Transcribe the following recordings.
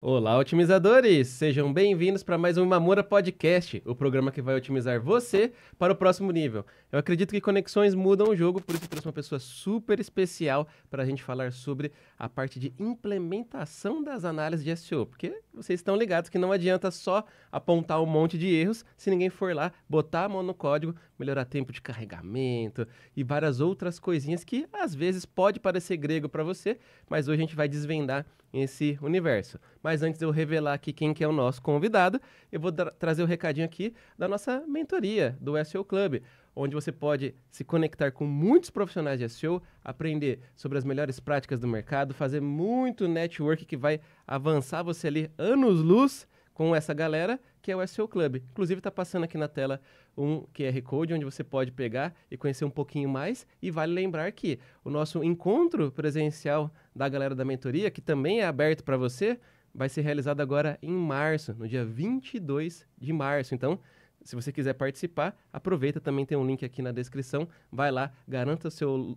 Olá, otimizadores! Sejam bem-vindos para mais um Mamura Podcast, o programa que vai otimizar você para o próximo nível. Eu acredito que conexões mudam o jogo, por isso eu trouxe uma pessoa super especial para a gente falar sobre a parte de implementação das análises de SEO, porque vocês estão ligados que não adianta só apontar um monte de erros se ninguém for lá botar a mão no código, melhorar tempo de carregamento e várias outras coisinhas que às vezes pode parecer grego para você, mas hoje a gente vai desvendar esse universo. Mas antes de eu revelar aqui quem que é o nosso convidado, eu vou trazer o recadinho aqui da nossa mentoria do SEO Club, onde você pode se conectar com muitos profissionais de SEO, aprender sobre as melhores práticas do mercado, fazer muito network que vai avançar você ali anos-luz com essa galera que é o SEO Club. Inclusive está passando aqui na tela um QR Code onde você pode pegar e conhecer um pouquinho mais. E vale lembrar que o nosso encontro presencial da galera da mentoria, que também é aberto para você, vai ser realizado agora em março, no dia 22 de março. Então, se você quiser participar, aproveita, também tem um link aqui na descrição. Vai lá, garanta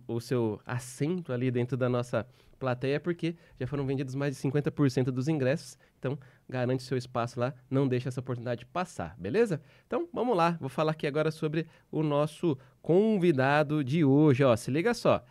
o seu assento ali dentro da nossa plateia, porque já foram vendidos mais de 50% dos ingressos. Então, garante seu espaço lá, não deixe essa oportunidade passar, beleza? Então, vamos lá, vou falar aqui agora sobre o nosso convidado de hoje. Ó, se liga só.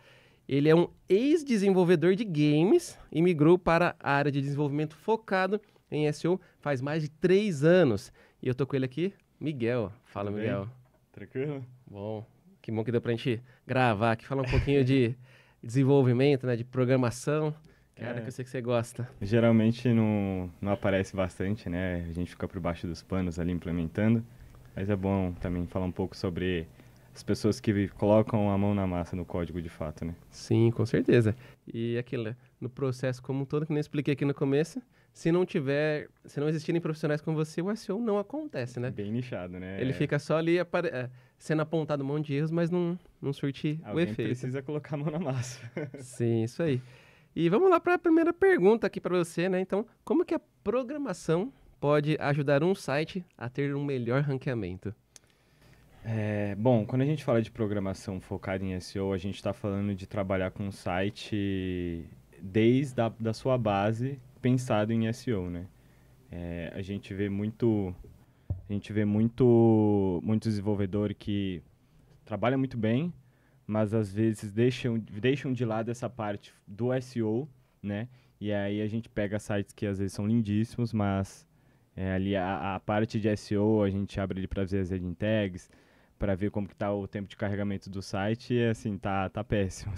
Ele é um ex-desenvolvedor de games e migrou para a área de desenvolvimento focado em SEO faz mais de 3 anos. E eu tô com ele aqui, Miguel. Fala, Tudo bem? Miguel. Tranquilo? Bom, que bom que deu pra gente gravar aqui, falar um pouquinho de desenvolvimento, né, de programação, que é a área que eu É, sei que você gosta. geralmente não aparece bastante, né? A gente fica por baixo dos panos ali implementando, mas é bom também falar um pouco sobre as pessoas que colocam a mão na massa no código de fato, né? Sim, com certeza. E aquilo, né, no processo como um todo, que nem eu expliquei aqui no começo, se não existirem profissionais como você, o SEO não acontece, né? Bem nichado, Ele né? fica só ali sendo apontado um monte de erros, mas não surte o Alguém efeito. precisa colocar a mão na massa. Sim, isso aí. E vamos lá para a primeira pergunta aqui para você, né? Então, como que a programação pode ajudar um site a ter um melhor ranqueamento? Bom, quando a gente fala de programação focada em SEO, a gente está falando de trabalhar com um site desde da sua base pensado em SEO, né? A gente vê muito desenvolvedor que trabalha muito bem, mas às vezes deixam de lado essa parte do SEO, né? E aí a gente pega sites que às vezes são lindíssimos, mas ali a parte de SEO a gente abre ele para ver as heading tags, para ver como que tá o tempo de carregamento do site e assim, tá péssimo,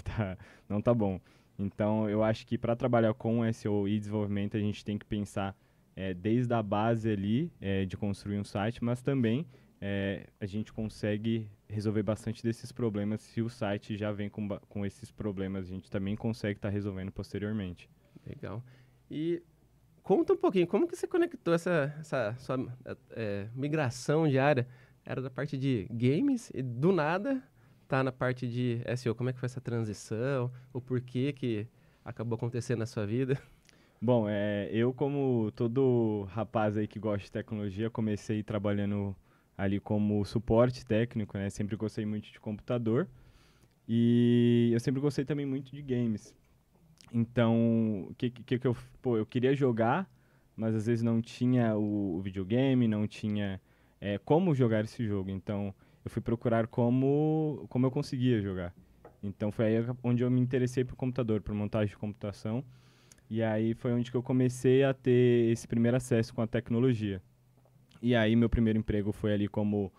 não tá bom. Então eu acho que para trabalhar com SEO e desenvolvimento a gente tem que pensar desde a base ali de construir um site, mas também a gente consegue resolver bastante desses problemas se o site já vem com esses problemas, a gente também consegue estar resolvendo posteriormente. Legal. E conta um pouquinho, como que você conectou essa sua migração de área? Era da parte de games e do nada tá na parte de SEO. Como é que foi essa transição? O porquê que acabou acontecendo na sua vida? Bom, eu como todo rapaz aí que gosta de tecnologia, comecei trabalhando ali como suporte técnico, né? Sempre gostei muito de computador e eu sempre gostei também muito de games. Então, eu queria jogar, mas às vezes não tinha o videogame, não tinha como jogar esse jogo. Então, eu fui procurar como eu conseguia jogar. Então, foi aí onde eu me interessei por computador, por montagem de computação. E aí foi onde que eu comecei a ter esse primeiro acesso com a tecnologia. E aí meu primeiro emprego foi ali como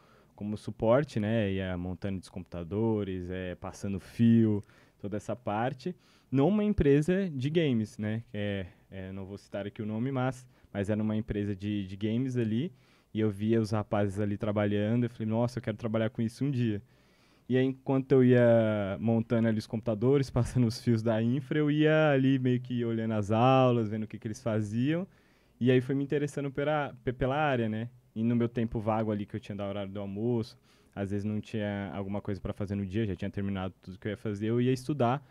suporte, né? Ia montando os computadores, passando fio, toda essa parte, numa empresa de games, né? Não vou citar aqui o nome, mas era uma empresa de games ali. E eu via os rapazes ali trabalhando, eu falei, nossa, eu quero trabalhar com isso um dia. E aí, enquanto eu ia montando ali os computadores, passando os fios da infra, eu ia ali meio que olhando as aulas, vendo o que eles faziam. E aí foi me interessando pela área, né? E no meu tempo vago ali que eu tinha da horário do almoço, às vezes não tinha alguma coisa para fazer no dia, já tinha terminado tudo que eu ia fazer, eu ia estudar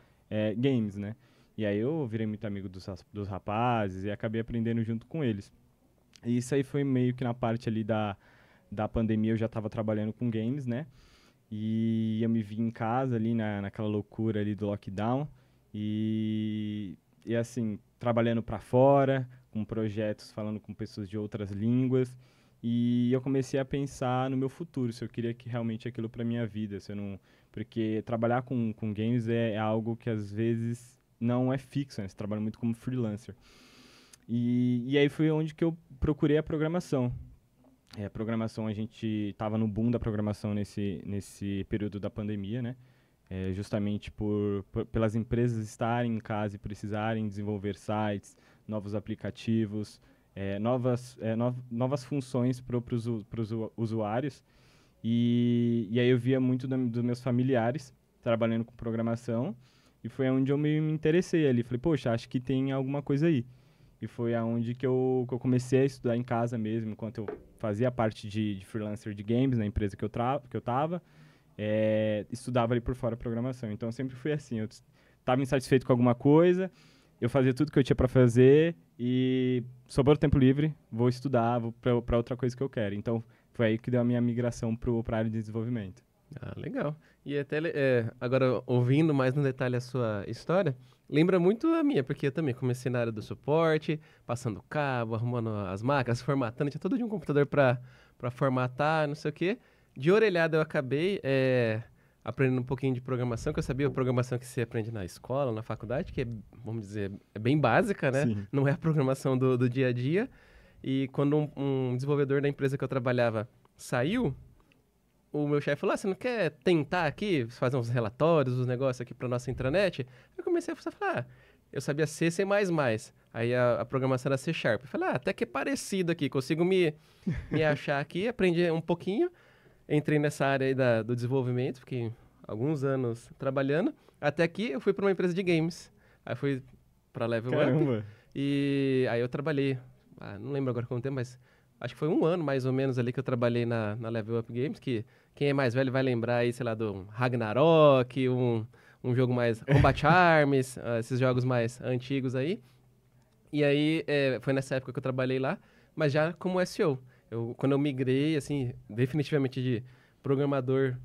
games, né? E aí eu virei muito amigo dos rapazes e acabei aprendendo junto com eles. E isso aí foi meio que na parte ali da pandemia, eu já estava trabalhando com games, né? E eu me vi em casa ali naquela loucura ali do lockdown e assim, trabalhando para fora, com projetos, falando com pessoas de outras línguas. E eu comecei a pensar no meu futuro, se eu queria que realmente aquilo para minha vida, se eu não... Porque trabalhar com games é algo que às vezes não é fixo, né? Você trabalha muito como freelancer. E aí foi onde que eu procurei a programação. A programação, a gente estava no boom da programação nesse período da pandemia, né? Justamente pelas empresas estarem em casa e precisarem desenvolver sites, novos aplicativos, novas funções para os usuários. E aí eu via muito dos meus familiares trabalhando com programação e foi onde eu me interessei ali. Falei, poxa, acho que tem alguma coisa aí. E foi aonde que eu comecei a estudar em casa mesmo, enquanto eu fazia parte de freelancer de games na empresa que eu estava. Estudava ali por fora a programação. Então, eu sempre fui assim, eu estava insatisfeito com alguma coisa, eu fazia tudo que eu tinha para fazer e sobrou tempo livre, vou estudar, vou para outra coisa que eu quero. Então, foi aí que deu a minha migração para a área de desenvolvimento. Ah, legal. E até agora, ouvindo mais no detalhe a sua história, lembra muito a minha, porque eu também comecei na área do suporte, passando cabo, arrumando as máquinas, formatando, tinha todo de um computador para formatar, não sei o quê. De orelhada eu acabei aprendendo um pouquinho de programação, que eu sabia a programação que você aprende na escola, na faculdade, que é, vamos dizer, é bem básica, né? Sim. Não é a programação do dia a dia. E quando um desenvolvedor da empresa que eu trabalhava saiu, o meu chefe falou, você não quer tentar aqui, fazer uns relatórios, uns negócios aqui para nossa intranet? Eu comecei a falar, eu sabia C, C++. Aí a programação era C Sharp. Eu falei, até que é parecido aqui, consigo me achar aqui, aprendi um pouquinho. Entrei nessa área aí do desenvolvimento, fiquei alguns anos trabalhando. Até que eu fui para uma empresa de games. Aí fui para Level Caramba. Up. E aí eu trabalhei, não lembro agora quanto tempo, mas acho que foi um ano mais ou menos ali que eu trabalhei na Level Up Games, que quem é mais velho vai lembrar aí, sei lá, do Ragnarok, um jogo mais... Combat Arms, esses jogos mais antigos aí. E aí foi nessa época que eu trabalhei lá, mas já como SEO. Quando eu migrei, assim, definitivamente de programador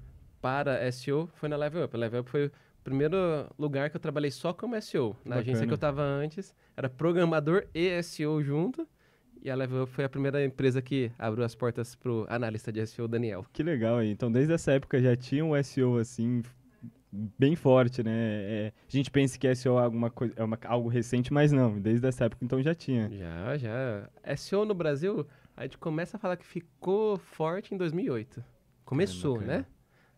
para SEO, foi na Level Up. A Level Up foi o primeiro lugar que eu trabalhei só como SEO. Na agência que eu estava antes, era programador e SEO junto. E a Level Up foi a primeira empresa que abriu as portas pro analista de SEO, Daniel. Que legal aí. Então, desde essa época já tinha um SEO, assim, bem forte, né? A gente pensa que SEO é alguma coisa, algo recente, mas não. Desde essa época, então, já tinha. Já. SEO no Brasil, a gente começa a falar que ficou forte em 2008. Começou, Caramba, né?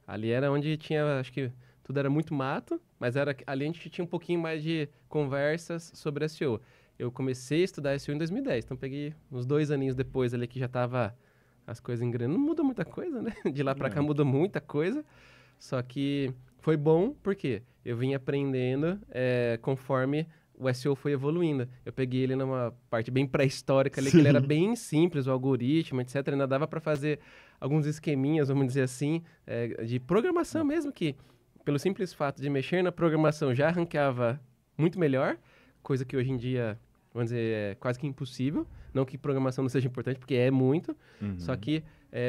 Ali era onde tinha, acho que tudo era muito mato, mas ali a gente tinha um pouquinho mais de conversas sobre SEO. Eu comecei a estudar SEO em 2010, então peguei uns 2 aninhos depois ali que já tava as coisas engrenando. Não muda muita coisa, né? De lá pra cá muda muita coisa, só que foi bom porque eu vim aprendendo conforme o SEO foi evoluindo. Eu peguei ele numa parte bem pré-histórica ali, que ele era bem simples, o algoritmo, etc. Ainda dava para fazer alguns esqueminhas, vamos dizer assim, de programação mesmo, que pelo simples fato de mexer na programação já ranqueava muito melhor, coisa que hoje em dia, vamos dizer, é quase que impossível. Não que programação não seja importante, porque é muito, só que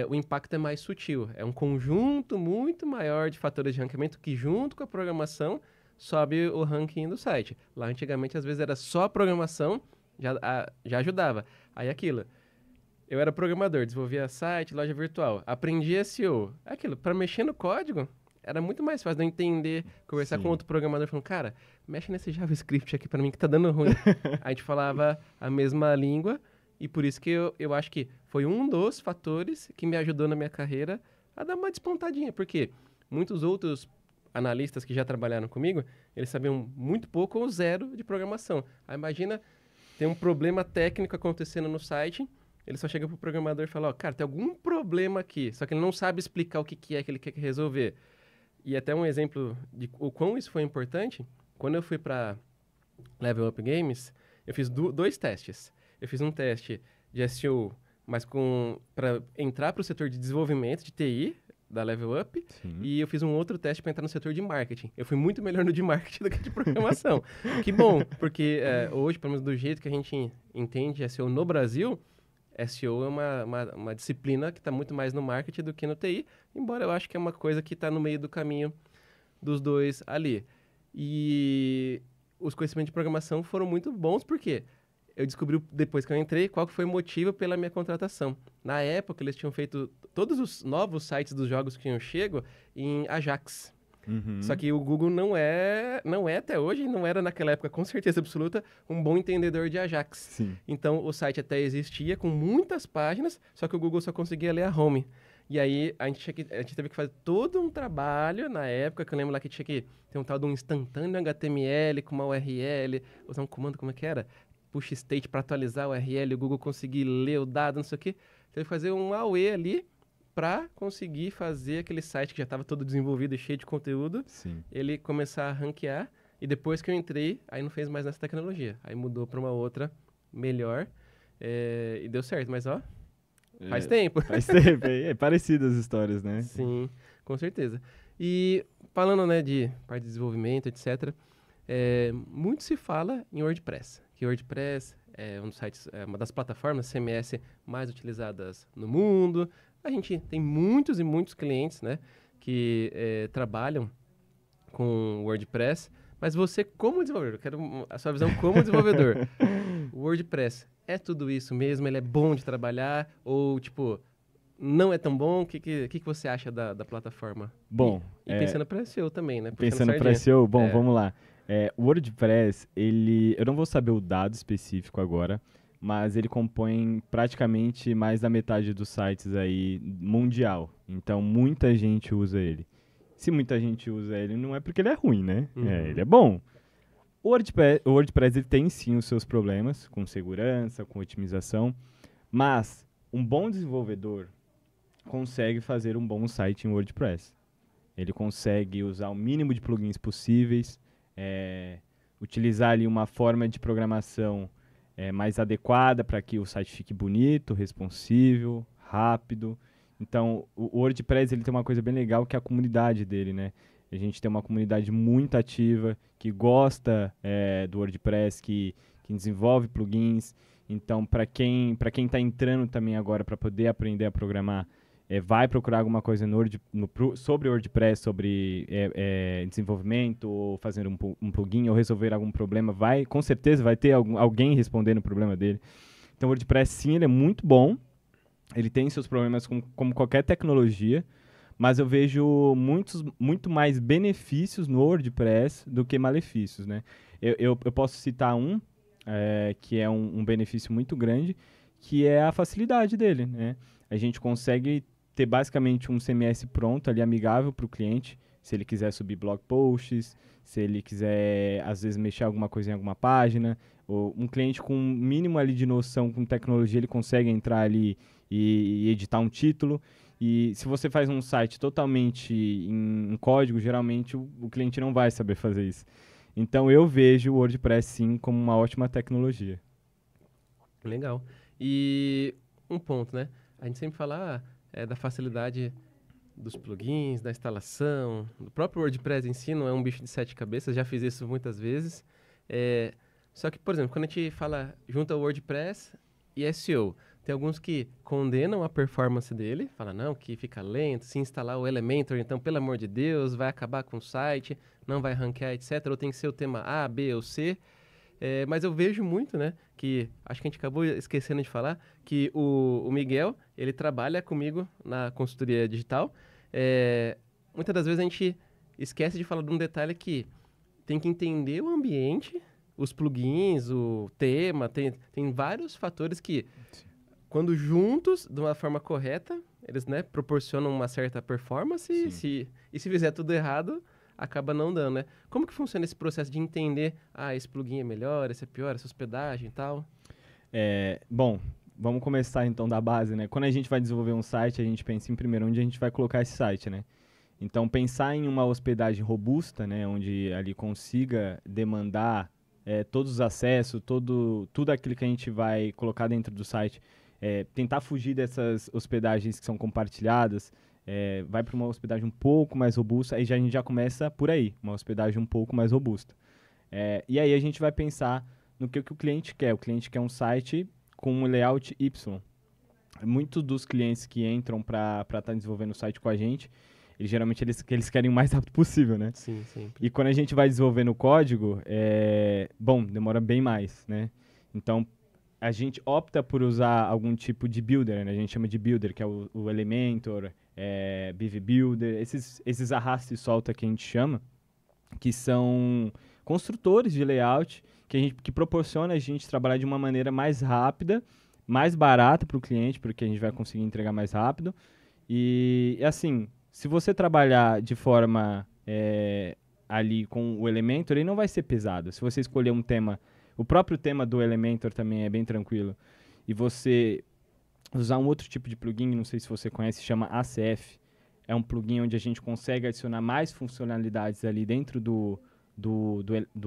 o impacto é mais sutil. É um conjunto muito maior de fatores de ranqueamento que, junto com a programação, sobe o ranking do site. Lá, antigamente, às vezes era só a programação, já ajudava. Aí, aquilo, eu era programador, desenvolvia site, loja virtual, aprendi SEO. Aquilo, para mexer no código, era muito mais fácil de eu entender, conversar com outro programador, falando, cara, mexe nesse JavaScript aqui para mim que tá dando ruim. A gente falava a mesma língua, e por isso que eu acho que foi um dos fatores que me ajudou na minha carreira a dar uma despontadinha, porque muitos outros analistas que já trabalharam comigo, eles sabiam muito pouco ou zero de programação. Aí imagina, tem um problema técnico acontecendo no site, ele só chega pro programador e fala, cara, tem algum problema aqui, só que ele não sabe explicar o que é que ele quer resolver. E até um exemplo de o quão isso foi importante, quando eu fui para Level Up Games, eu fiz 2 testes. Eu fiz um teste de SEO, mas para entrar para o setor de desenvolvimento de TI, da Level Up, e eu fiz um outro teste para entrar no setor de marketing. Eu fui muito melhor no de marketing do que de programação. Que bom, porque hoje, pelo menos do jeito que a gente entende SEO no Brasil, SEO é uma disciplina que está muito mais no marketing do que no TI, embora eu acho que é uma coisa que está no meio do caminho dos dois ali. E os conhecimentos de programação foram muito bons, porque eu descobri depois que eu entrei qual que foi o motivo pela minha contratação. Na época, eles tinham feito todos os novos sites dos jogos que tinham chego em Ajax. Só que o Google não é até hoje, não era naquela época, com certeza absoluta, um bom entendedor de Ajax. Sim. Então, o site até existia com muitas páginas, só que o Google só conseguia ler a home. E aí, a gente teve que fazer todo um trabalho na época, que eu lembro lá que tinha que ter um tal de um instantâneo HTML com uma URL, usar um comando, como é que era? Push state para atualizar a URL, o Google conseguir ler o dado, não sei o quê. Teve que fazer um AUE ali para conseguir fazer aquele site que já estava todo desenvolvido e cheio de conteúdo, Sim. ele começar a ranquear. E depois que eu entrei, aí não fez mais nessa tecnologia. Aí mudou para uma outra melhor e deu certo. Mas, ó, faz tempo. Faz tempo, é parecido as histórias, né? Sim, com certeza. E falando, né, de parte de desenvolvimento, etc., muito se fala em WordPress. Que WordPress é um dos sites, é uma das plataformas CMS mais utilizadas no mundo. A gente tem muitos e muitos clientes, né, que trabalham com WordPress. Mas você, como desenvolvedor, eu quero a sua visão como desenvolvedor. O WordPress é tudo isso mesmo? Ele é bom de trabalhar? Ou, tipo, não é tão bom? O que você acha da plataforma? Bom, e pensando para SEO também, né? Puxando pensando sardinha. para SEO, bom, vamos lá. O WordPress, eu não vou saber o dado específico agora, mas ele compõe praticamente mais da metade dos sites aí mundial. Então, muita gente usa ele. Se muita gente usa ele, não é porque ele é ruim, né? Ele é bom. O WordPress ele tem sim os seus problemas com segurança, com otimização, mas um bom desenvolvedor consegue fazer um bom site em WordPress. Ele consegue usar o mínimo de plugins possíveis, utilizar ali uma forma de programação mais adequada para que o site fique bonito, responsível, rápido. Então, o WordPress ele tem uma coisa bem legal que é a comunidade dele, né? A gente tem uma comunidade muito ativa, que gosta do WordPress, que desenvolve plugins. Então, para quem está entrando também agora para poder aprender a programar, vai procurar alguma coisa sobre WordPress, sobre desenvolvimento, ou fazer um plugin, ou resolver algum problema, com certeza vai ter alguém respondendo o problema dele. Então, o WordPress, sim, ele é muito bom. Ele tem seus problemas como qualquer tecnologia, mas eu vejo muito mais benefícios no WordPress do que malefícios, né? Eu posso citar que é um benefício muito grande, que é a facilidade dele, né? A gente consegue ter basicamente um CMS pronto ali, amigável para o cliente, se ele quiser subir blog posts, se ele quiser, às vezes, mexer alguma coisa em alguma página, ou um cliente com um mínimo ali de noção com tecnologia, ele consegue entrar ali e editar um título. E se você faz um site totalmente em código, geralmente o cliente não vai saber fazer isso. Então eu vejo o WordPress sim como uma ótima tecnologia. Legal. E um ponto, né? A gente sempre fala da facilidade dos plugins, da instalação, do próprio WordPress em si, não é um bicho de 7 cabeças, já fiz isso muitas vezes. Só que, por exemplo, quando a gente fala junto ao WordPress e SEO, tem alguns que condenam a performance dele, falam, não, que fica lento, se instalar o Elementor, então, pelo amor de Deus, vai acabar com o site, não vai ranquear, etc. Ou tem que ser o tema A, B ou C. Mas eu vejo muito, né, que acho que a gente acabou esquecendo de falar, que o Miguel, ele trabalha comigo na consultoria digital. Muitas das vezes a gente esquece de falar de um detalhe que tem que entender o ambiente, os plugins, o tema, tem vários fatores que, quando juntos, de uma forma correta, eles, né, proporcionam uma certa performance e se fizer tudo errado, acaba não dando, né? Como que funciona esse processo de entender, esse plugin é melhor, esse é pior, essa hospedagem e tal? Bom, vamos começar então da base, né? Quando a gente vai desenvolver um site, a gente pensa em primeiro onde a gente vai colocar esse site, né? Então, pensar em uma hospedagem robusta, né, onde ali consiga demandar todos os acessos, tudo aquilo que a gente vai colocar dentro do site, tentar fugir dessas hospedagens que são compartilhadas, vai para uma hospedagem um pouco mais robusta, aí a gente já começa por aí, uma hospedagem um pouco mais robusta. E aí a gente vai pensar no que o cliente quer. O cliente quer um site com um layout Y. Muitos dos clientes que entram para estar desenvolvendo o site com a gente, geralmente eles querem o mais rápido possível, né? Sim, sempre. E quando a gente vai desenvolvendo o código, demora bem mais, né? Então, a gente opta por usar algum tipo de builder, né? A gente chama de builder, que é o Elementor, BV Builder, esses arrasta e solta que a gente chama, que são construtores de layout que proporciona a gente trabalhar de uma maneira mais rápida, mais barata para o cliente, porque a gente vai conseguir entregar mais rápido. E assim, se você trabalhar de forma ali com o Elementor, ele não vai ser pesado. Se você escolher um tema, o próprio tema do Elementor também é bem tranquilo, e você usar um outro tipo de plugin, não sei se você conhece, chama ACF. É um plugin onde a gente consegue adicionar mais funcionalidades ali dentro do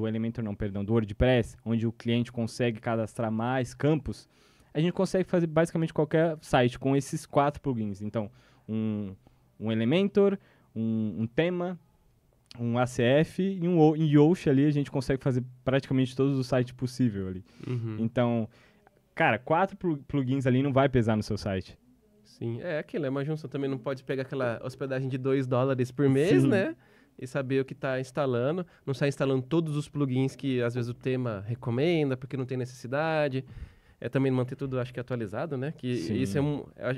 Elementor, não, perdão, do WordPress, onde o cliente consegue cadastrar mais campos. A gente consegue fazer basicamente qualquer site com esses 4 plugins. Então, um Elementor, um tema, um ACF e um Yoast ali, a gente consegue fazer praticamente todos os sites possíveis ali. Uhum. Então, cara, 4 plugins ali não vai pesar no seu site. Sim, aquilo, é uma junção. Também não pode pegar aquela hospedagem de $2 por mês, Sim. né? E saber o que está instalando. Não sai instalando todos os plugins que às vezes o tema recomenda, porque não tem necessidade. Também manter tudo, acho que atualizado, né? Que Sim. isso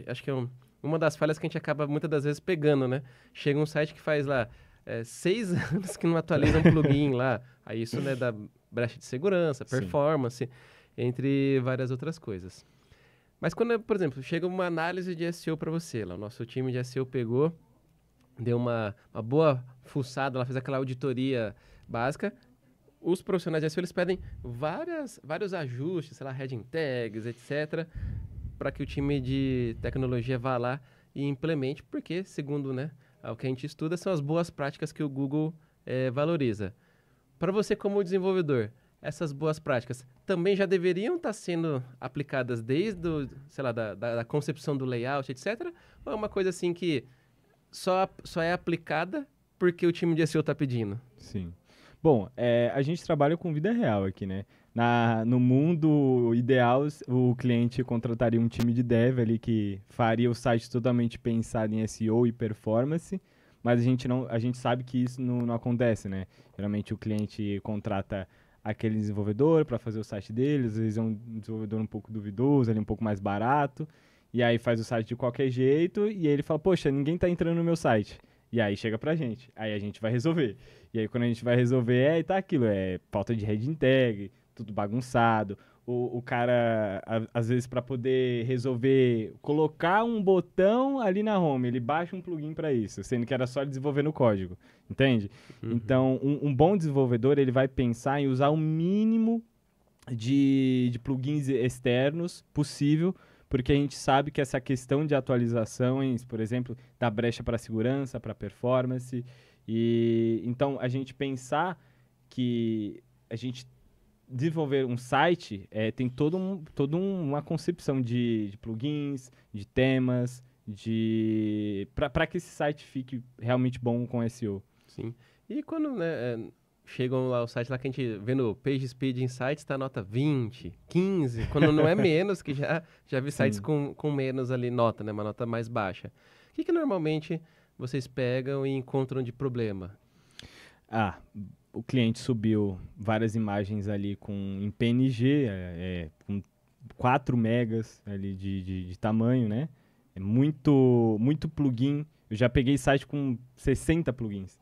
acho que é uma das falhas que a gente acaba muitas das vezes pegando, né? Chega um site que faz lá 6 anos que não atualiza um plugin lá. Aí isso, né, dá brecha de segurança, performance, entre várias outras coisas. Mas quando, por exemplo, chega uma análise de SEO para você, lá, o nosso time de SEO pegou, deu uma boa fuçada, ela fez aquela auditoria básica. Os profissionais de SEO, eles pedem vários ajustes, sei lá, heading tags, etc., para que o time de tecnologia vá lá e implemente, porque, segundo, né, o que a gente estuda, são as boas práticas que o Google valoriza. Para você como desenvolvedor, essas boas práticas também já deveriam estar sendo aplicadas desde sei lá, da concepção do layout, etc., ou é uma coisa assim que só é aplicada porque o time de SEO está pedindo? Sim. Bom, a gente trabalha com vida real aqui, né? No mundo ideal, o cliente contrataria um time de dev ali que faria o site totalmente pensado em SEO e performance, mas a gente sabe que isso não acontece, né? Geralmente o cliente contrata aquele desenvolvedor para fazer o site dele, às vezes é um desenvolvedor um pouco duvidoso, ali um pouco mais barato, e aí faz o site de qualquer jeito, e aí ele fala, poxa, ninguém está entrando no meu site. E aí chega pra gente, aí a gente vai resolver. E aí quando a gente vai resolver, tá aquilo, falta de heading tag, tudo bagunçado. O cara, às vezes, para poder resolver, colocar um botão ali na home, ele baixa um plugin para isso, sendo que era só desenvolver no código, entende? Uhum. Então, um bom desenvolvedor, ele vai pensar em usar o mínimo de plugins externos possível, porque a gente sabe que essa questão de atualizações, por exemplo, dá brecha para segurança, para performance, e então a gente pensar que a gente desenvolver um site tem toda uma concepção de plugins, de temas, para que esse site fique realmente bom com SEO. Sim. E quando, né, chegam lá o site lá que a gente vê no PageSpeed Insights, tá nota 20, 15, quando não é menos, que já vi sites com menos ali nota, né, uma nota mais baixa. O que normalmente vocês pegam e encontram de problema? O cliente subiu várias imagens ali em PNG, com 4 megas ali de tamanho, né? É muito plugin. Eu já peguei site com 60 plugins.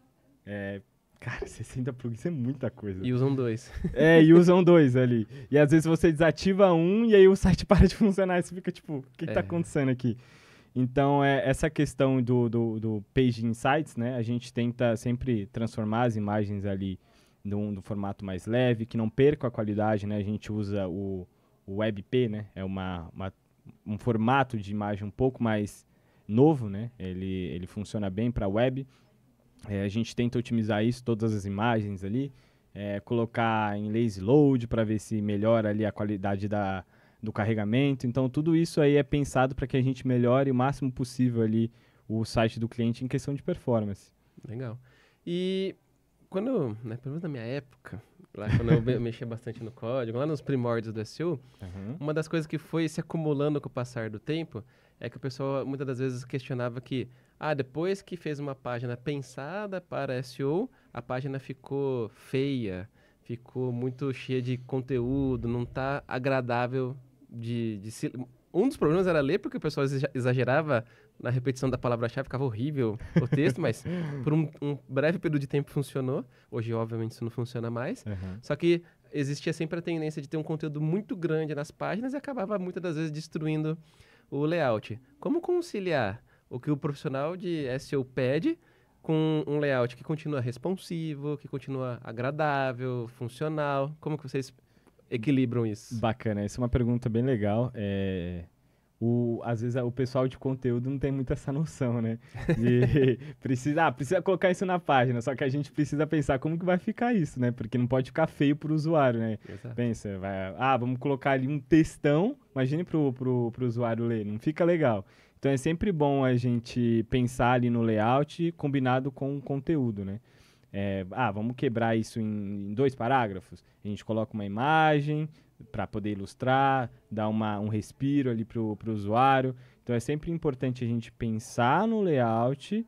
Cara, 60 plugins é muita coisa. E usam 2. E usam 2 ali. E às vezes você desativa um e aí o site para de funcionar. E você fica tipo, o que tá acontecendo aqui? Então, essa questão do Page Insights, né? A gente tenta sempre transformar as imagens ali no formato mais leve, que não perca a qualidade, né? A gente usa o WebP, né? É um formato de imagem um pouco mais novo, né? Ele funciona bem para web. A gente tenta otimizar isso, todas as imagens ali, colocar em lazy load para ver se melhora ali a qualidade do carregamento. Então, tudo isso aí é pensado para que a gente melhore o máximo possível ali o site do cliente em questão de performance. Legal. E quando, né, pelo menos na minha época, lá quando eu mexia bastante no código, lá nos primórdios do SEO, uma das coisas que foi se acumulando com o passar do tempo é que o pessoal muitas das vezes questionava que, depois que fez uma página pensada para SEO, a página ficou feia, ficou muito cheia de conteúdo, não está agradável Um dos problemas era ler, porque o pessoal exagerava na repetição da palavra-chave, ficava horrível o texto, mas por um breve período de tempo funcionou. Hoje, obviamente, isso não funciona mais. Aham. Só que existia sempre a tendência de ter um conteúdo muito grande nas páginas e acabava muitas das vezes destruindo o layout. Como conciliar o que o profissional de SEO pede com um layout que continua responsivo, que continua agradável, funcional? Como que vocês equilibram isso? Bacana, essa é uma pergunta bem legal. Às vezes o pessoal de conteúdo não tem muito essa noção, né? De precisa colocar isso na página, só que a gente precisa pensar como que vai ficar isso, né? Porque não pode ficar feio pro usuário, né? Exato. Pensa, vamos colocar ali um textão, imagine pro usuário ler, não fica legal. Então é sempre bom a gente pensar ali no layout combinado com o conteúdo, né? Vamos quebrar isso em 2 parágrafos. A gente coloca uma imagem para poder ilustrar, dar um respiro ali para o usuário. Então é sempre importante a gente pensar no layout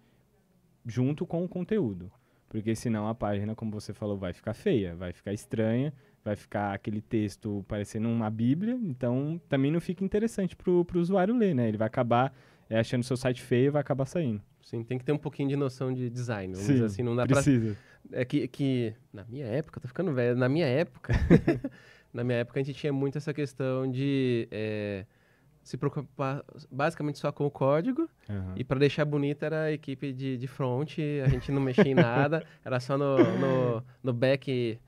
junto com o conteúdo. Porque senão a página, como você falou, vai ficar feia, vai ficar estranha, vai ficar aquele texto parecendo uma bíblia. Então também não fica interessante para o usuário ler, né? Ele vai acabar achando o seu site feio e vai acabar saindo. Sim, tem que ter um pouquinho de noção de design, vamos Sim, dizer assim, não dá precisa. É que na minha época, tô ficando velho, na minha época, na minha época a gente tinha muito essa questão de se preocupar basicamente só com o código, Aham. e para deixar bonita era a equipe de front, a gente não mexia em nada, era só no back-end,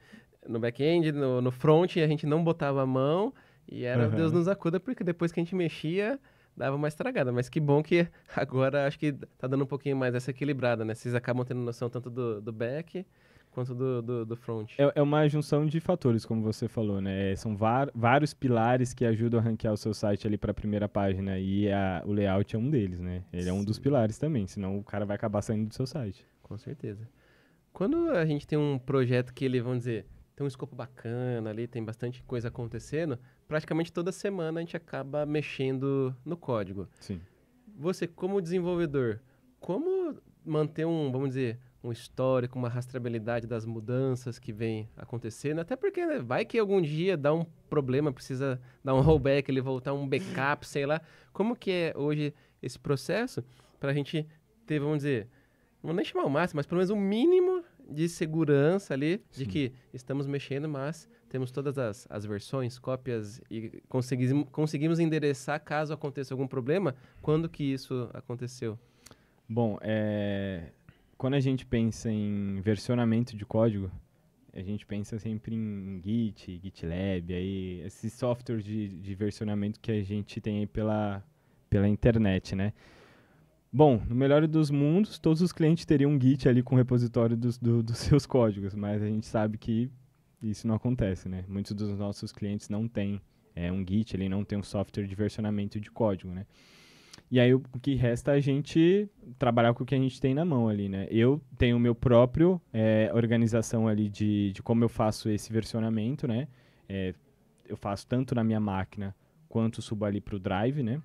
no front, a gente não botava a mão, e era Aham. Deus nos acuda, porque depois que a gente mexia, dava uma estragada. Mas que bom que agora acho que tá dando um pouquinho mais essa equilibrada, né? Vocês acabam tendo noção tanto do back quanto do front. É uma junção de fatores, como você falou, né? São vários pilares que ajudam a ranquear o seu site ali para a primeira página e o layout é um deles, né? Ele é um dos pilares também, senão o cara vai acabar saindo do seu site. Com certeza. Quando a gente tem um projeto que ele, vamos dizer, tem um escopo bacana ali, tem bastante coisa acontecendo, praticamente toda semana a gente acaba mexendo no código. Sim. Você, como desenvolvedor, como manter vamos dizer, um histórico, uma rastreabilidade das mudanças que vem acontecendo? Até porque, né, vai que algum dia dá um problema, precisa dar um rollback, ele voltar um backup, sei lá. Como que é hoje esse processo para a gente ter, vamos dizer, não vou nem chamar o máximo, mas pelo menos um mínimo de segurança ali, de Sim. que estamos mexendo, mas temos todas as versões, cópias e conseguimos endereçar caso aconteça algum problema, quando que isso aconteceu? Bom, quando a gente pensa em versionamento de código, a gente pensa sempre em Git, GitLab, aí, esses softwares de versionamento que a gente tem aí pela internet, né? Bom, no melhor dos mundos, todos os clientes teriam um Git ali com o repositório dos seus códigos, mas a gente sabe que isso não acontece, né? Muitos dos nossos clientes não têm um Git, ele não tem um software de versionamento de código, né? E aí o que resta é a gente trabalhar com o que a gente tem na mão ali, né? Eu tenho o meu próprio organização ali de como eu faço esse versionamento, né? Eu faço tanto na minha máquina quanto subo ali para o Drive, né?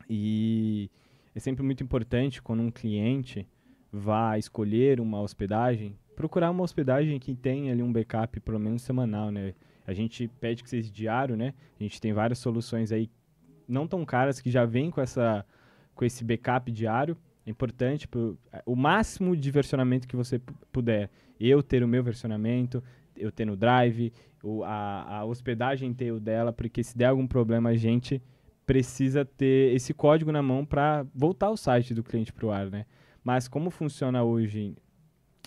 E é sempre muito importante quando um cliente vai escolher uma hospedagem, procurar uma hospedagem que tenha ali um backup pelo menos semanal, né? A gente pede que seja diário, né? A gente tem várias soluções aí não tão caras que já vêm com esse backup diário. É importante o máximo de versionamento que você puder. Eu ter o meu versionamento, eu ter no Drive, a hospedagem ter o dela, porque se der algum problema a gente precisa ter esse código na mão para voltar o site do cliente para o ar, né? Mas como funciona hoje,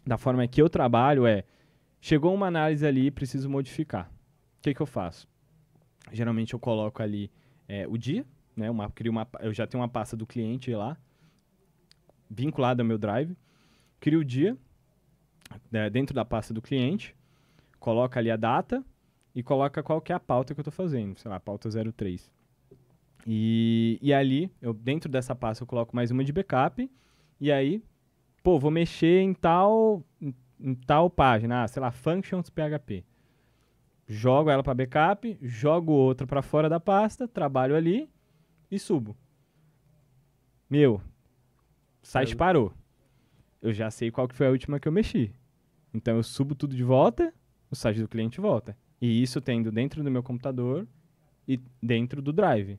da forma que eu trabalho, chegou uma análise ali, preciso modificar. O que eu faço? Geralmente eu coloco ali o dia, né? Eu já tenho uma pasta do cliente lá, vinculada ao meu Drive, crio o dia dentro da pasta do cliente, coloca ali a data e coloca qual que é a pauta que eu estou fazendo, sei lá, pauta 03. E ali, dentro dessa pasta, eu coloco mais uma de backup. E aí, vou mexer em tal página, sei lá, functions PHP. Jogo ela para backup, jogo outra para fora da pasta, trabalho ali e subo. O site parou. Eu já sei qual que foi a última que eu mexi. Então eu subo tudo de volta, o site do cliente volta. E isso tendo dentro do meu computador e dentro do Drive.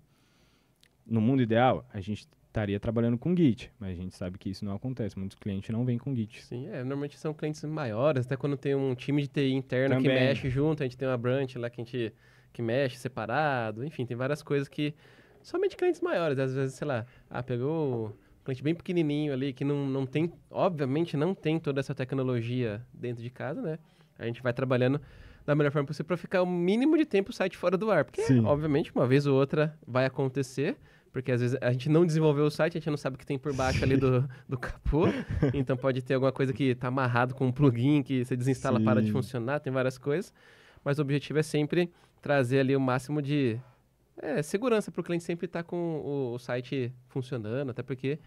No mundo ideal, a gente estaria trabalhando com Git, mas a gente sabe que isso não acontece. Muitos clientes não vêm com Git. Sim, normalmente são clientes maiores, até quando tem um time de TI interno que Também. mexe junto, a gente tem uma branch lá que mexe separado, enfim, tem várias coisas que somente clientes maiores, às vezes, sei lá, pegou um cliente bem pequenininho ali que não tem, obviamente não tem toda essa tecnologia dentro de casa, né? A gente vai trabalhando da melhor forma possível para ficar o mínimo de tempo o site fora do ar, porque Sim. obviamente uma vez ou outra vai acontecer, porque às vezes a gente não desenvolveu o site, a gente não sabe o que tem por baixo ali do capô. Então pode ter alguma coisa que tá amarrado com um plugin que você desinstala, Sim. para de funcionar, tem várias coisas. Mas o objetivo é sempre trazer ali o máximo de segurança para o cliente sempre estar com o site funcionando, até porque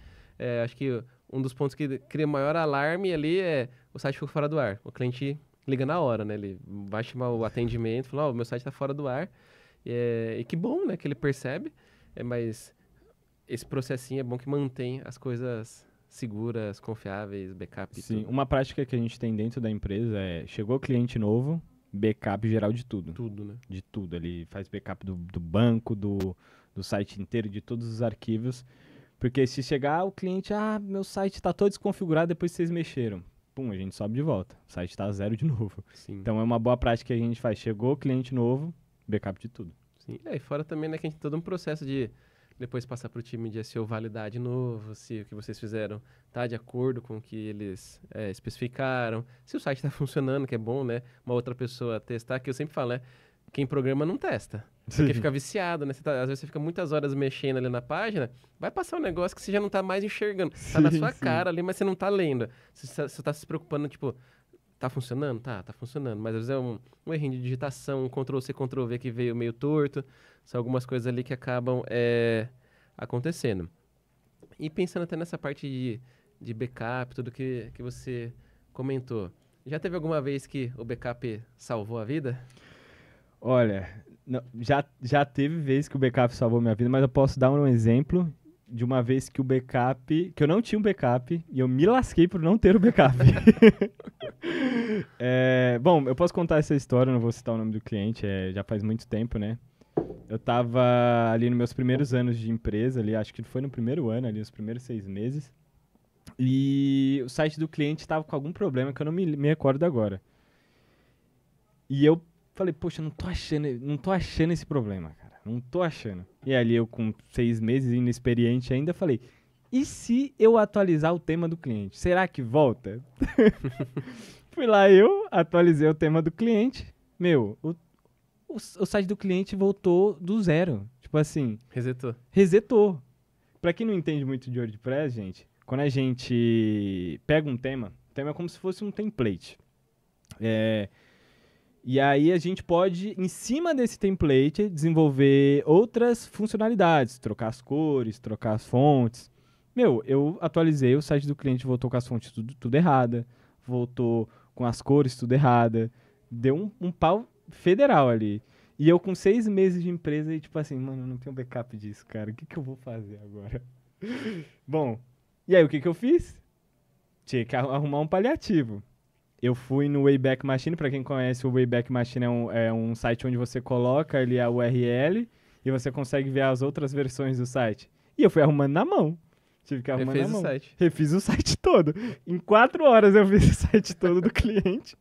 acho que um dos pontos que cria maior alarme ali é o site ficou fora do ar. O cliente liga na hora, né? Ele vai chamar o atendimento, fala, o meu site está fora do ar. E que bom, né? Que ele percebe. Mas esse processinho é bom que mantém as coisas seguras, confiáveis, backup e Sim, tudo. uma prática que a gente tem dentro da empresa chegou cliente novo, backup geral de tudo. Tudo, né? De tudo. Ele faz backup do banco, do site inteiro, de todos os arquivos. Porque se chegar o cliente, meu site está todo desconfigurado depois que vocês mexeram. Pum, a gente sobe de volta. O site está zero de novo. Sim. Então é uma boa prática que a gente faz. Chegou cliente novo, backup de tudo. Sim. E fora também, né, que a gente tem todo um processo de depois passar para o time de SEO validar de novo, se o que vocês fizeram tá de acordo com o que eles especificaram, se o site está funcionando, que é bom, né? Uma outra pessoa testar, que eu sempre falo, né? Quem programa não testa. Porque fica viciado, né? Às vezes você fica muitas horas mexendo ali na página, vai passar um negócio que você já não tá mais enxergando. Tá na sua cara ali, mas você não tá lendo. Você tá se preocupando, tipo, tá funcionando? Tá funcionando. Mas às vezes é um errinho de digitação, um Ctrl-C, Ctrl-V que veio meio torto. São algumas coisas ali que acabam acontecendo. E pensando até nessa parte de backup, tudo que você comentou. Já teve alguma vez que o backup salvou a vida? Olha, não, já teve vez que o backup salvou minha vida, mas eu posso dar um exemplo de uma vez que que eu não tinha um backup e eu me lasquei por não ter o backup. Bom, eu posso contar essa história, não vou citar o nome do cliente, já faz muito tempo, né? Eu tava ali nos meus primeiros anos de empresa, ali, acho que foi no primeiro ano, ali, os primeiros 6 meses. E o site do cliente estava com algum problema que eu não me recordo agora. E eu falei, poxa, não tô achando esse problema, cara. Não tô achando. E ali eu com 6 meses, inexperiente ainda, falei, e se eu atualizar o tema do cliente? Será que volta? Fui lá, eu atualizei o tema do cliente. Meu, o site do cliente voltou do zero. Tipo assim... Resetou. Pra quem não entende muito de WordPress, gente, quando a gente pega um tema, o tema é como se fosse um template. E aí a gente pode, em cima desse template, desenvolver outras funcionalidades. Trocar as cores, trocar as fontes. Meu, eu atualizei, o site do cliente voltou com as fontes tudo errada. Voltou com as cores tudo errada. Deu um pau federal ali. E eu com 6 meses de empresa e tipo assim, mano, eu não tenho backup disso, cara. O que eu vou fazer agora? Bom, e aí o que eu fiz? Tinha que arrumar um paliativo. Eu fui no Wayback Machine, pra quem conhece, o Wayback Machine é um site onde você coloca ali a URL e você consegue ver as outras versões do site. E eu fui arrumando na mão. Tive que arrumar na mão. Refiz o site todo. Em 4 horas eu fiz o site todo do cliente.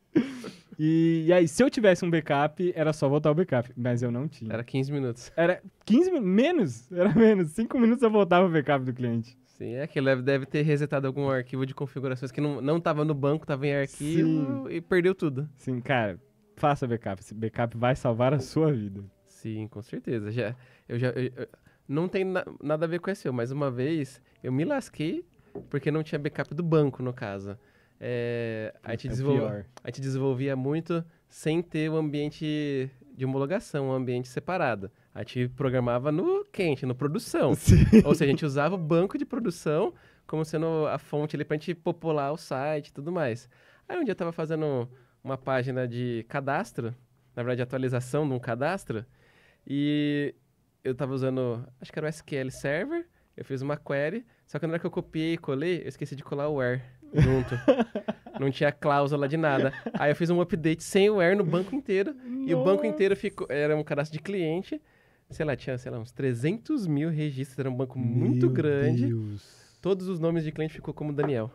E aí, se eu tivesse um backup, era só voltar o backup. Mas eu não tinha. Era 15 minutos. Era 15 minutos? Menos. Era menos. 5 minutos eu voltava o backup do cliente. Sim, que ele deve ter resetado algum arquivo de configurações que não tava no banco, tava em arquivo. Sim. E perdeu tudo. Sim, cara, faça backup. Esse backup vai salvar a sua vida. Sim, com certeza. Eu não tem nada a ver com esse, mas uma vez eu me lasquei porque não tinha backup do banco, no caso. A gente desenvolvia muito sem ter o ambiente de homologação, um ambiente separado. A gente programava no quente, no produção. Sim. Ou seja, a gente usava o banco de produção como sendo a fonte ali pra gente popular o site e tudo mais. Aí um dia eu tava fazendo uma página de cadastro, na verdade atualização de um cadastro, e eu tava usando, acho que era o SQL Server, eu fiz uma query, só que na hora que eu copiei e colei, eu esqueci de colar o where junto. Não tinha cláusula de nada. Aí eu fiz um update sem o where no banco inteiro. Nossa. E o banco inteiro era um cadastro de cliente, sei lá, tinha, sei lá, uns 300 mil registros, era um banco muito grande. Deus. Todos os nomes de cliente ficou como Daniel.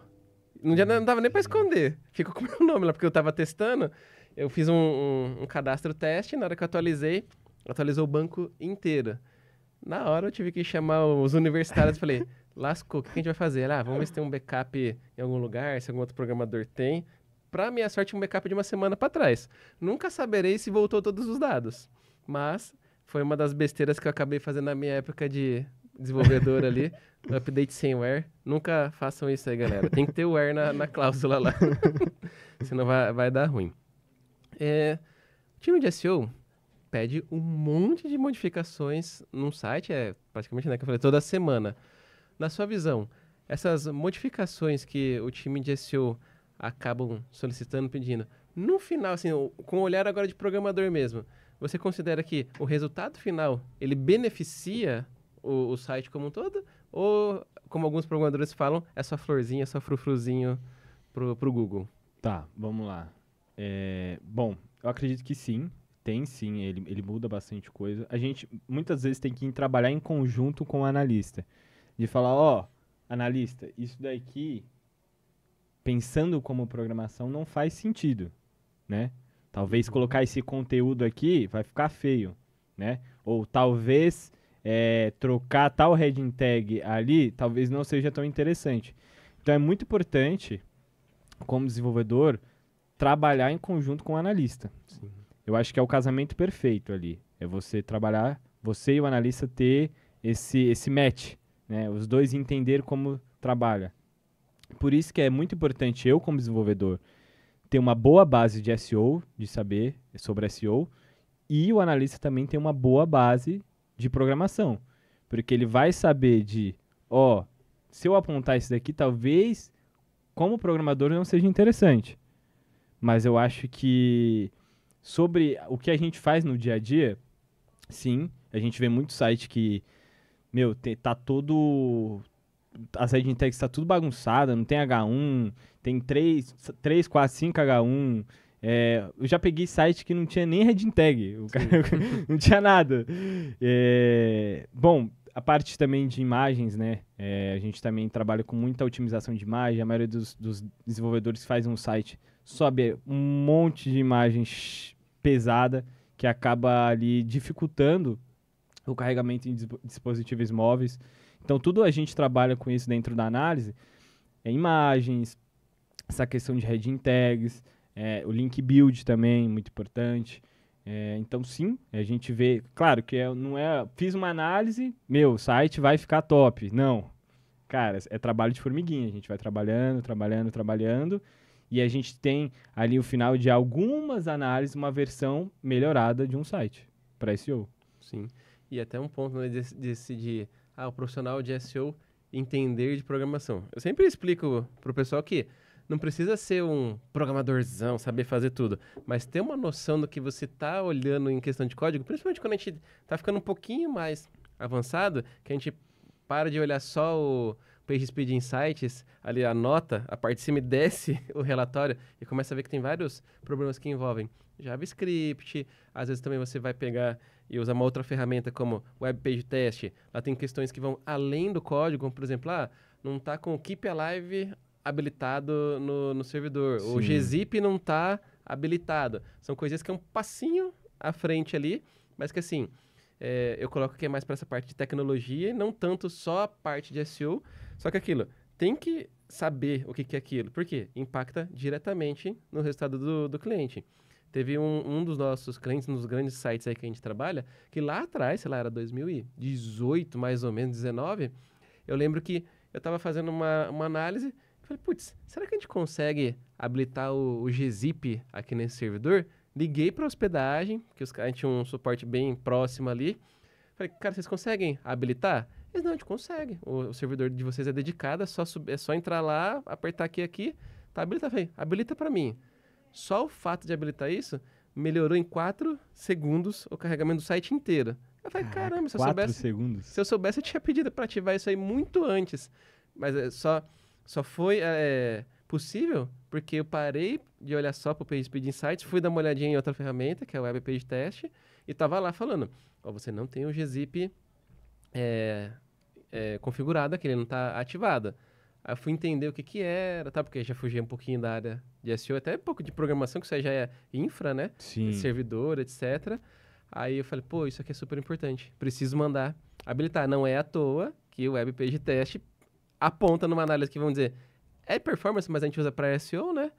Não dava nem pra esconder. Ficou com o meu nome lá, porque eu tava testando. Eu fiz um cadastro teste, na hora que eu atualizou o banco inteiro. Na hora eu tive que chamar os universitários e falei, lascou, o que a gente vai fazer? Vamos ver se tem um backup em algum lugar, se algum outro programador tem. Pra minha sorte, um backup de uma semana pra trás. Nunca saberei se voltou todos os dados. Mas foi uma das besteiras que eu acabei fazendo na minha época de desenvolvedor ali. Update sem where. Nunca façam isso aí, galera. Tem que ter o where na cláusula lá. Senão vai dar ruim. O time de SEO pede um monte de modificações num site, praticamente, né, que eu falei, toda semana. Na sua visão, essas modificações que o time de SEO acabam solicitando, pedindo, no final, assim, com o olhar agora de programador mesmo, você considera que o resultado final, ele beneficia o site como um todo? Ou, como alguns programadores falam, é só florzinha, é só frufruzinho pro Google? Tá, vamos lá. Bom, eu acredito que sim. Tem sim, ele muda bastante coisa. A gente muitas vezes tem que trabalhar em conjunto com o analista. De falar, analista, isso daqui, pensando como programação, não faz sentido, né? Talvez colocar esse conteúdo aqui vai ficar feio, né? Ou talvez trocar tal heading tag ali, talvez não seja tão interessante. Então é muito importante, como desenvolvedor, trabalhar em conjunto com o analista. Sim. Eu acho que é o casamento perfeito ali. É você trabalhar, você e o analista ter esse match, né? Os dois entender como trabalha. Por isso que é muito importante eu, como desenvolvedor, ter uma boa base de SEO, de saber sobre SEO, e o analista também ter uma boa base de programação. Porque ele vai saber se eu apontar isso daqui, talvez, como programador, não seja interessante. Mas eu acho que sobre o que a gente faz no dia a dia, sim, a gente vê muito site que, tá todo... As heading tags tá tudo bagunçada, não tem H1, tem 3, 4, 5 H1. Eu já peguei site que não tinha nem heading tag, não tinha nada. Bom, a parte também de imagens, né? A gente também trabalha com muita otimização de imagem. A maioria dos desenvolvedores que fazem um site sobe um monte de imagens pesada que acaba ali dificultando o carregamento em dispositivos móveis. Então, tudo a gente trabalha com isso dentro da análise. Imagens, essa questão de heading tags, o link build também, muito importante. Então, sim, a gente vê... Claro que não é... Fiz uma análise, o site vai ficar top. Não. Cara, é trabalho de formiguinha. A gente vai trabalhando, e a gente tem ali o final de algumas análises, uma versão melhorada de um site para SEO. Sim. E até um ponto, né, de o profissional de SEO entender de programação. Eu sempre explico pro pessoal que não precisa ser um programadorzão, saber fazer tudo, mas ter uma noção do que você tá olhando em questão de código, principalmente quando a gente tá ficando um pouquinho mais avançado, que a gente para de olhar só o PageSpeed Insights, ali a nota, a parte de cima, e desce o relatório e começa a ver que tem vários problemas que envolvem JavaScript. Às vezes também você vai pegar e usar uma outra ferramenta como Web Page Test. Lá tem questões que vão além do código, como por exemplo, não está com o Keep Alive habilitado no servidor. Sim. O gzip não está habilitado. São coisas que é um passinho à frente ali, mas que assim, eu coloco que é mais para essa parte de tecnologia e não tanto só a parte de SEO. Só que aquilo, tem que saber o que é aquilo, porque impacta diretamente no resultado do cliente. Teve um dos nossos clientes, nos grandes sites aí que a gente trabalha, que lá atrás, sei lá, era 2018, mais ou menos, 19, eu lembro que eu estava fazendo uma análise, falei, putz, será que a gente consegue habilitar o gzip aqui nesse servidor? Liguei para a hospedagem, que a gente tinha um suporte bem próximo ali. Falei, cara, vocês conseguem habilitar? Eles, não, a gente consegue. O servidor de vocês é dedicado, é só entrar lá, apertar aqui, tá habilitado. Falei, habilita para mim. Só o fato de habilitar isso melhorou em 4 segundos o carregamento do site inteiro. Eu falei, caramba, se eu soubesse, eu tinha pedido para ativar isso aí muito antes. Mas só foi possível porque eu parei de olhar só para o PageSpeed Insights, fui dar uma olhadinha em outra ferramenta, que é o Web Page Test, e tava lá falando, ó, você não tem o gzip configurado aqui, ele não tá ativado. Aí eu fui entender o que que era, tá? Porque já fugi um pouquinho da área de SEO, até um pouco de programação, que isso aí já é infra, né? Sim. Servidor, etc. Aí eu falei, pô, isso aqui é super importante. Preciso mandar habilitar. Não é à toa que o Web Page Test aponta numa análise que, vamos dizer, é performance, mas a gente usa para SEO, né?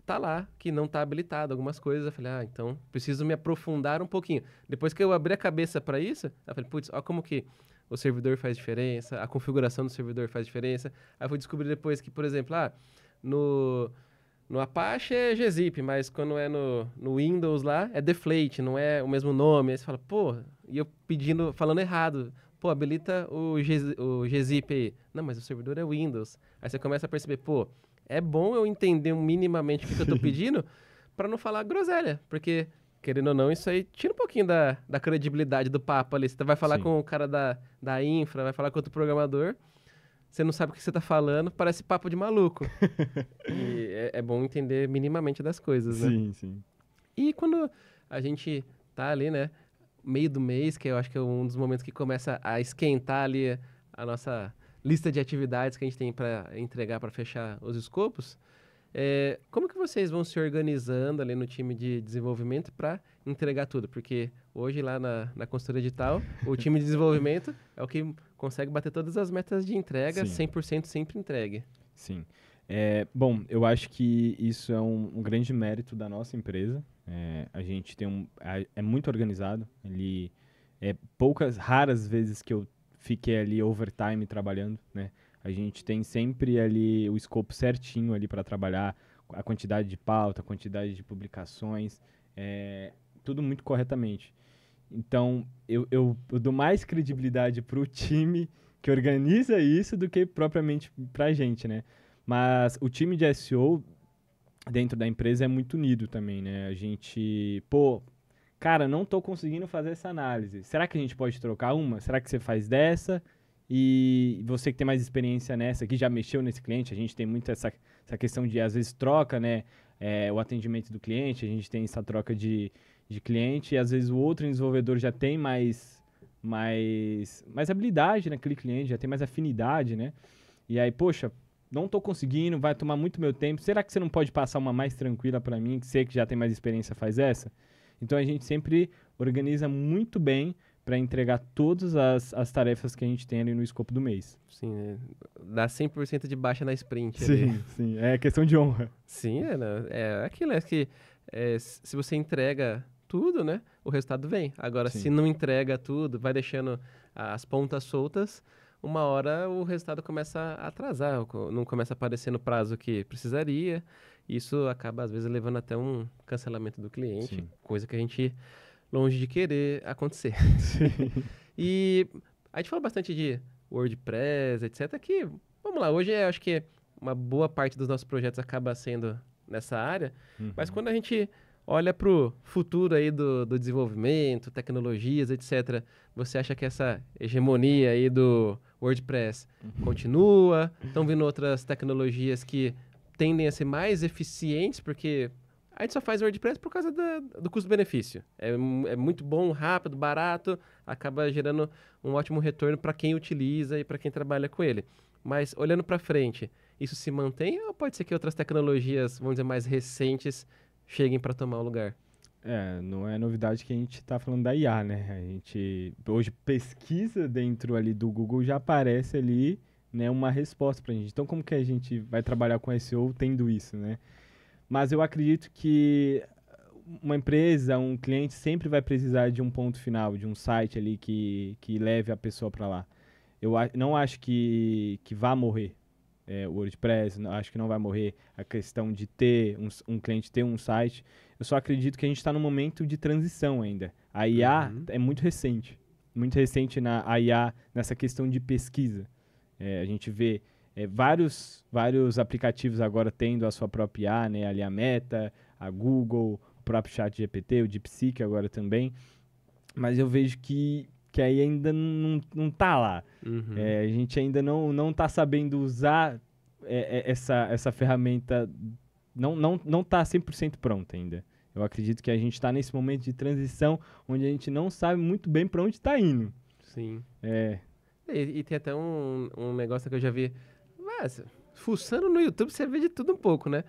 Tá lá, que não tá habilitado algumas coisas. Eu falei, então preciso me aprofundar um pouquinho. Depois que eu abri a cabeça para isso, eu falei, putz, ó como que o servidor faz diferença, a configuração do servidor faz diferença. Aí eu fui descobrir depois que, por exemplo, no, no Apache é gzip, mas quando é no Windows lá, é deflate, não é o mesmo nome. Aí você fala, pô, e eu falando errado. Pô, habilita o gzip aí. Não, mas o servidor é Windows. Aí você começa a perceber, pô, é bom eu entender minimamente o que eu tô pedindo para não falar groselha. Porque, querendo ou não, isso aí tira um pouquinho da credibilidade do papo ali. Você vai falar Sim. com o cara da infra, vai falar com outro programador, você não sabe o que você tá falando, parece papo de maluco. E é bom entender minimamente das coisas, né? Sim, sim. E quando a gente tá ali, né, meio do mês, que eu acho que é um dos momentos que começa a esquentar ali a nossa lista de atividades que a gente tem para entregar para fechar os escopos, como que vocês vão se organizando ali no time de desenvolvimento para entregar tudo? Porque hoje lá na consultoria digital, o time de desenvolvimento é o que consegue bater todas as metas de entrega, Sim. 100% sempre entregue. Sim. Bom, eu acho que isso é um grande mérito da nossa empresa. A gente é muito organizado. Poucas, raras vezes que eu fiquei ali overtime trabalhando, né? A gente tem sempre ali o escopo certinho ali para trabalhar, a quantidade de pauta, a quantidade de publicações, tudo muito corretamente. Então, eu dou mais credibilidade para o time que organiza isso do que propriamente para a gente, né? Mas o time de SEO dentro da empresa é muito unido também, né? A gente, cara, não tô conseguindo fazer essa análise. Será que a gente pode trocar uma? Será que você faz dessa? E você que tem mais experiência nessa, que já mexeu nesse cliente, a gente tem muito essa questão de, às vezes, troca, né? O atendimento do cliente, a gente tem essa troca de cliente, e às vezes o outro desenvolvedor já tem mais habilidade naquele cliente, já tem mais afinidade, né? E aí, poxa, não tô conseguindo, vai tomar muito meu tempo. Será que você não pode passar uma mais tranquila para mim, que você que já tem mais experiência faz essa? Então a gente sempre organiza muito bem para entregar todas as tarefas que a gente tem ali no escopo do mês. Sim, dá 100% de baixa na sprint Sim, ali. sim, é questão de honra. Sim, né? É aquilo, é que se você entrega tudo, né, o resultado vem. Agora, Sim. se não entrega tudo, vai deixando as pontas soltas, uma hora o resultado começa a atrasar, não começa a aparecer no prazo que precisaria. Isso acaba, às vezes, levando até um cancelamento do cliente, Sim. coisa que a gente longe de querer acontecer. Sim. E a gente fala bastante de WordPress, etc. Que, vamos lá, hoje acho que uma boa parte dos nossos projetos acaba sendo nessa área, mas quando a gente olha para o futuro aí do desenvolvimento, tecnologias, etc., você acha que essa hegemonia aí do WordPress continua? Estão vindo outras tecnologias que tendem a ser mais eficientes, porque a gente só faz WordPress por causa do custo-benefício. É muito bom, rápido, barato, acaba gerando um ótimo retorno para quem utiliza e para quem trabalha com ele. Mas olhando para frente, isso se mantém ou pode ser que outras tecnologias, vamos dizer, mais recentes cheguem para tomar o lugar? Não é novidade que a gente está falando da IA, né? A gente hoje pesquisa dentro ali do Google, já aparece ali, né, uma resposta para a gente. Então, como que a gente vai trabalhar com SEO tendo isso, né? Mas eu acredito que uma empresa, um cliente sempre vai precisar de um ponto final, de um site ali que leve a pessoa para lá. Não acho que vá morrer o WordPress, acho que não vai morrer a questão de ter um cliente ter um site. Eu só acredito que a gente está num momento de transição ainda. A IA é muito recente a IA nessa questão de pesquisa. A gente vê vários aplicativos agora tendo a sua própria IA, né? Ali a Meta, a Google, o próprio ChatGPT, o DeepSeek agora também. Mas eu vejo que aí ainda não tá lá. A gente ainda não tá sabendo usar essa ferramenta, não tá 100% pronta ainda. Eu acredito que a gente está nesse momento de transição onde a gente não sabe muito bem para onde está indo. Sim. É, E tem até um negócio que eu já vi. Mas, fuçando no YouTube, você vê de tudo um pouco, né?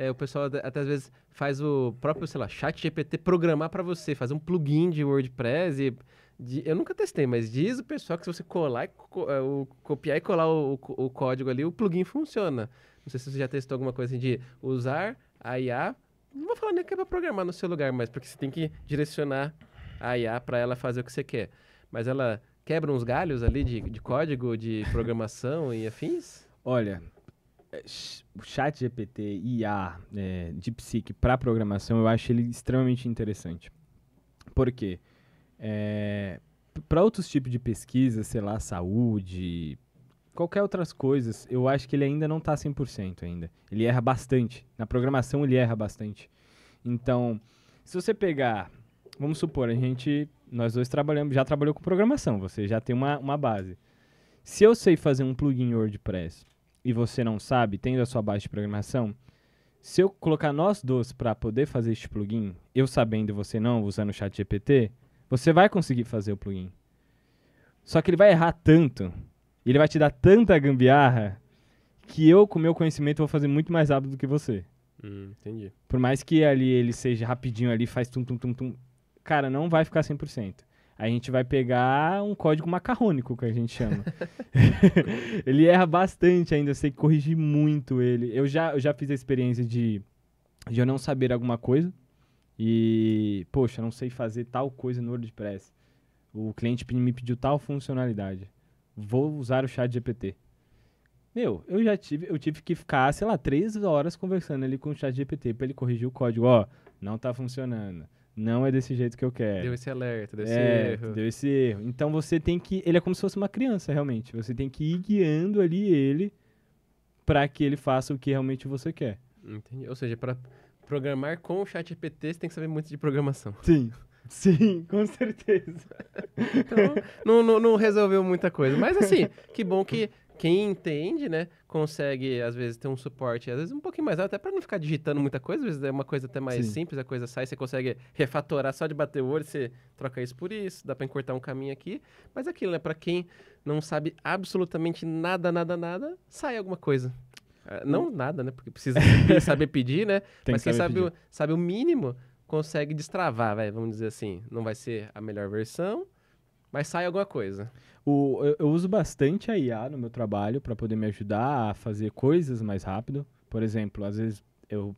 O pessoal até às vezes faz o próprio, sei lá, chat GPT programar pra você, fazer um plugin de WordPress. Eu nunca testei, mas diz o pessoal que se você colar, copiar e colar o código ali, o plugin funciona. Não sei se você já testou alguma coisa assim de usar a IA. Não vou falar nem que é pra programar no seu lugar, mas porque você tem que direcionar a IA pra ela fazer o que você quer. Mas ela quebra uns galhos ali de código, de programação e afins? olha, o chat GPT, IA, DeepSeek para programação, eu acho ele extremamente interessante. Por quê? Para outros tipos de pesquisa, sei lá, saúde, qualquer outras coisas, eu acho que ele ainda não está 100% ainda. Ele erra bastante. Na programação ele erra bastante. Então, se você pegar, vamos supor, nós dois já trabalhou com programação, você já tem uma base. Se eu sei fazer um plugin em WordPress e você não sabe, tendo a sua base de programação, se eu colocar nós dois para poder fazer este plugin, eu sabendo e você não, usando o chat GPT, você vai conseguir fazer o plugin. Só que ele vai errar tanto, e ele vai te dar tanta gambiarra, que eu, com o meu conhecimento, vou fazer muito mais rápido do que você. Entendi. Por mais que ali ele seja rapidinho ali, faz tum, tum, tum, tum, cara, não vai ficar 100%. A gente vai pegar um código macarrônico, que a gente chama. Ele erra bastante ainda, eu sei que corrigir muito ele. Eu já fiz a experiência de eu não saber alguma coisa e, poxa, não sei fazer tal coisa no WordPress. O cliente me pediu tal funcionalidade. Vou usar o chat GPT. Meu, eu tive que ficar, sei lá, 3 horas conversando ali com o chat GPT para ele corrigir o código. Ó, não tá funcionando. Não é desse jeito que eu quero. Deu esse alerta, deu esse erro. Deu esse erro. Então você tem que... Ele é como se fosse uma criança, realmente. Você tem que ir guiando ali ele para que ele faça o que realmente você quer. Entendi. Ou seja, para programar com o chat GPT, você tem que saber muito de programação. Sim. Sim, com certeza. Então, não resolveu muita coisa. Mas assim, que bom que quem entende, né, consegue, às vezes, ter um suporte, às vezes um pouquinho mais alto, até para não ficar digitando muita coisa, às vezes é uma coisa até mais simples, a coisa sai, você consegue refatorar só de bater o olho, você troca isso por isso, dá para encurtar um caminho aqui. Mas aquilo, né, para quem não sabe absolutamente nada, sai alguma coisa. Não nada, né, porque precisa saber pedir, né, mas quem sabe o mínimo consegue destravar, vamos dizer assim. Não vai ser a melhor versão, mas sai alguma coisa. Eu uso bastante a IA no meu trabalho para poder me ajudar a fazer coisas mais rápido. Por exemplo, às vezes o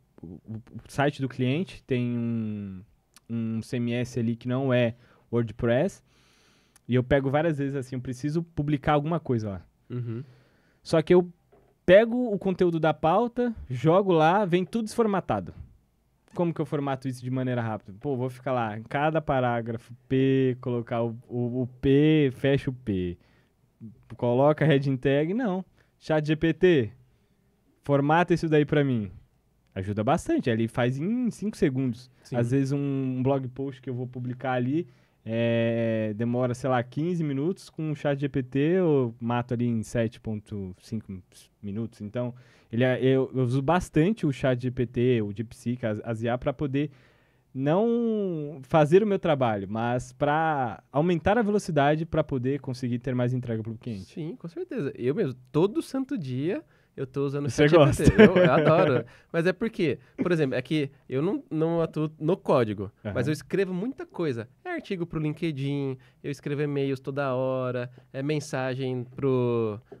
site do cliente tem um CMS ali que não é WordPress e eu pego várias vezes assim, eu preciso publicar alguma coisa lá. Uhum. Só que eu pego o conteúdo da pauta, jogo lá, vem tudo desformatado. Como que eu formato isso de maneira rápida? Pô, vou ficar lá, em cada parágrafo, P, colocar o P, fecha o P. Coloca a heading tag, não. Chat GPT, formata isso daí pra mim. Ajuda bastante, ele faz em 5 segundos. Sim. Às vezes um blog post que eu vou publicar ali demora, sei lá, 15 minutos. Com o chat GPT eu mato ali em 7,5 minutos. Então, eu uso bastante o chat GPT, o DeepSeek, as IA, para poder não fazer o meu trabalho, mas para aumentar a velocidade para poder conseguir ter mais entrega para o cliente. Sim, com certeza. Eu mesmo, todo santo dia, eu tô usando o Você gosta? Eu adoro. Mas é porque, por exemplo, é que eu não atuo no código, mas eu escrevo muita coisa. É artigo pro LinkedIn, eu escrevo e-mails toda hora, é mensagem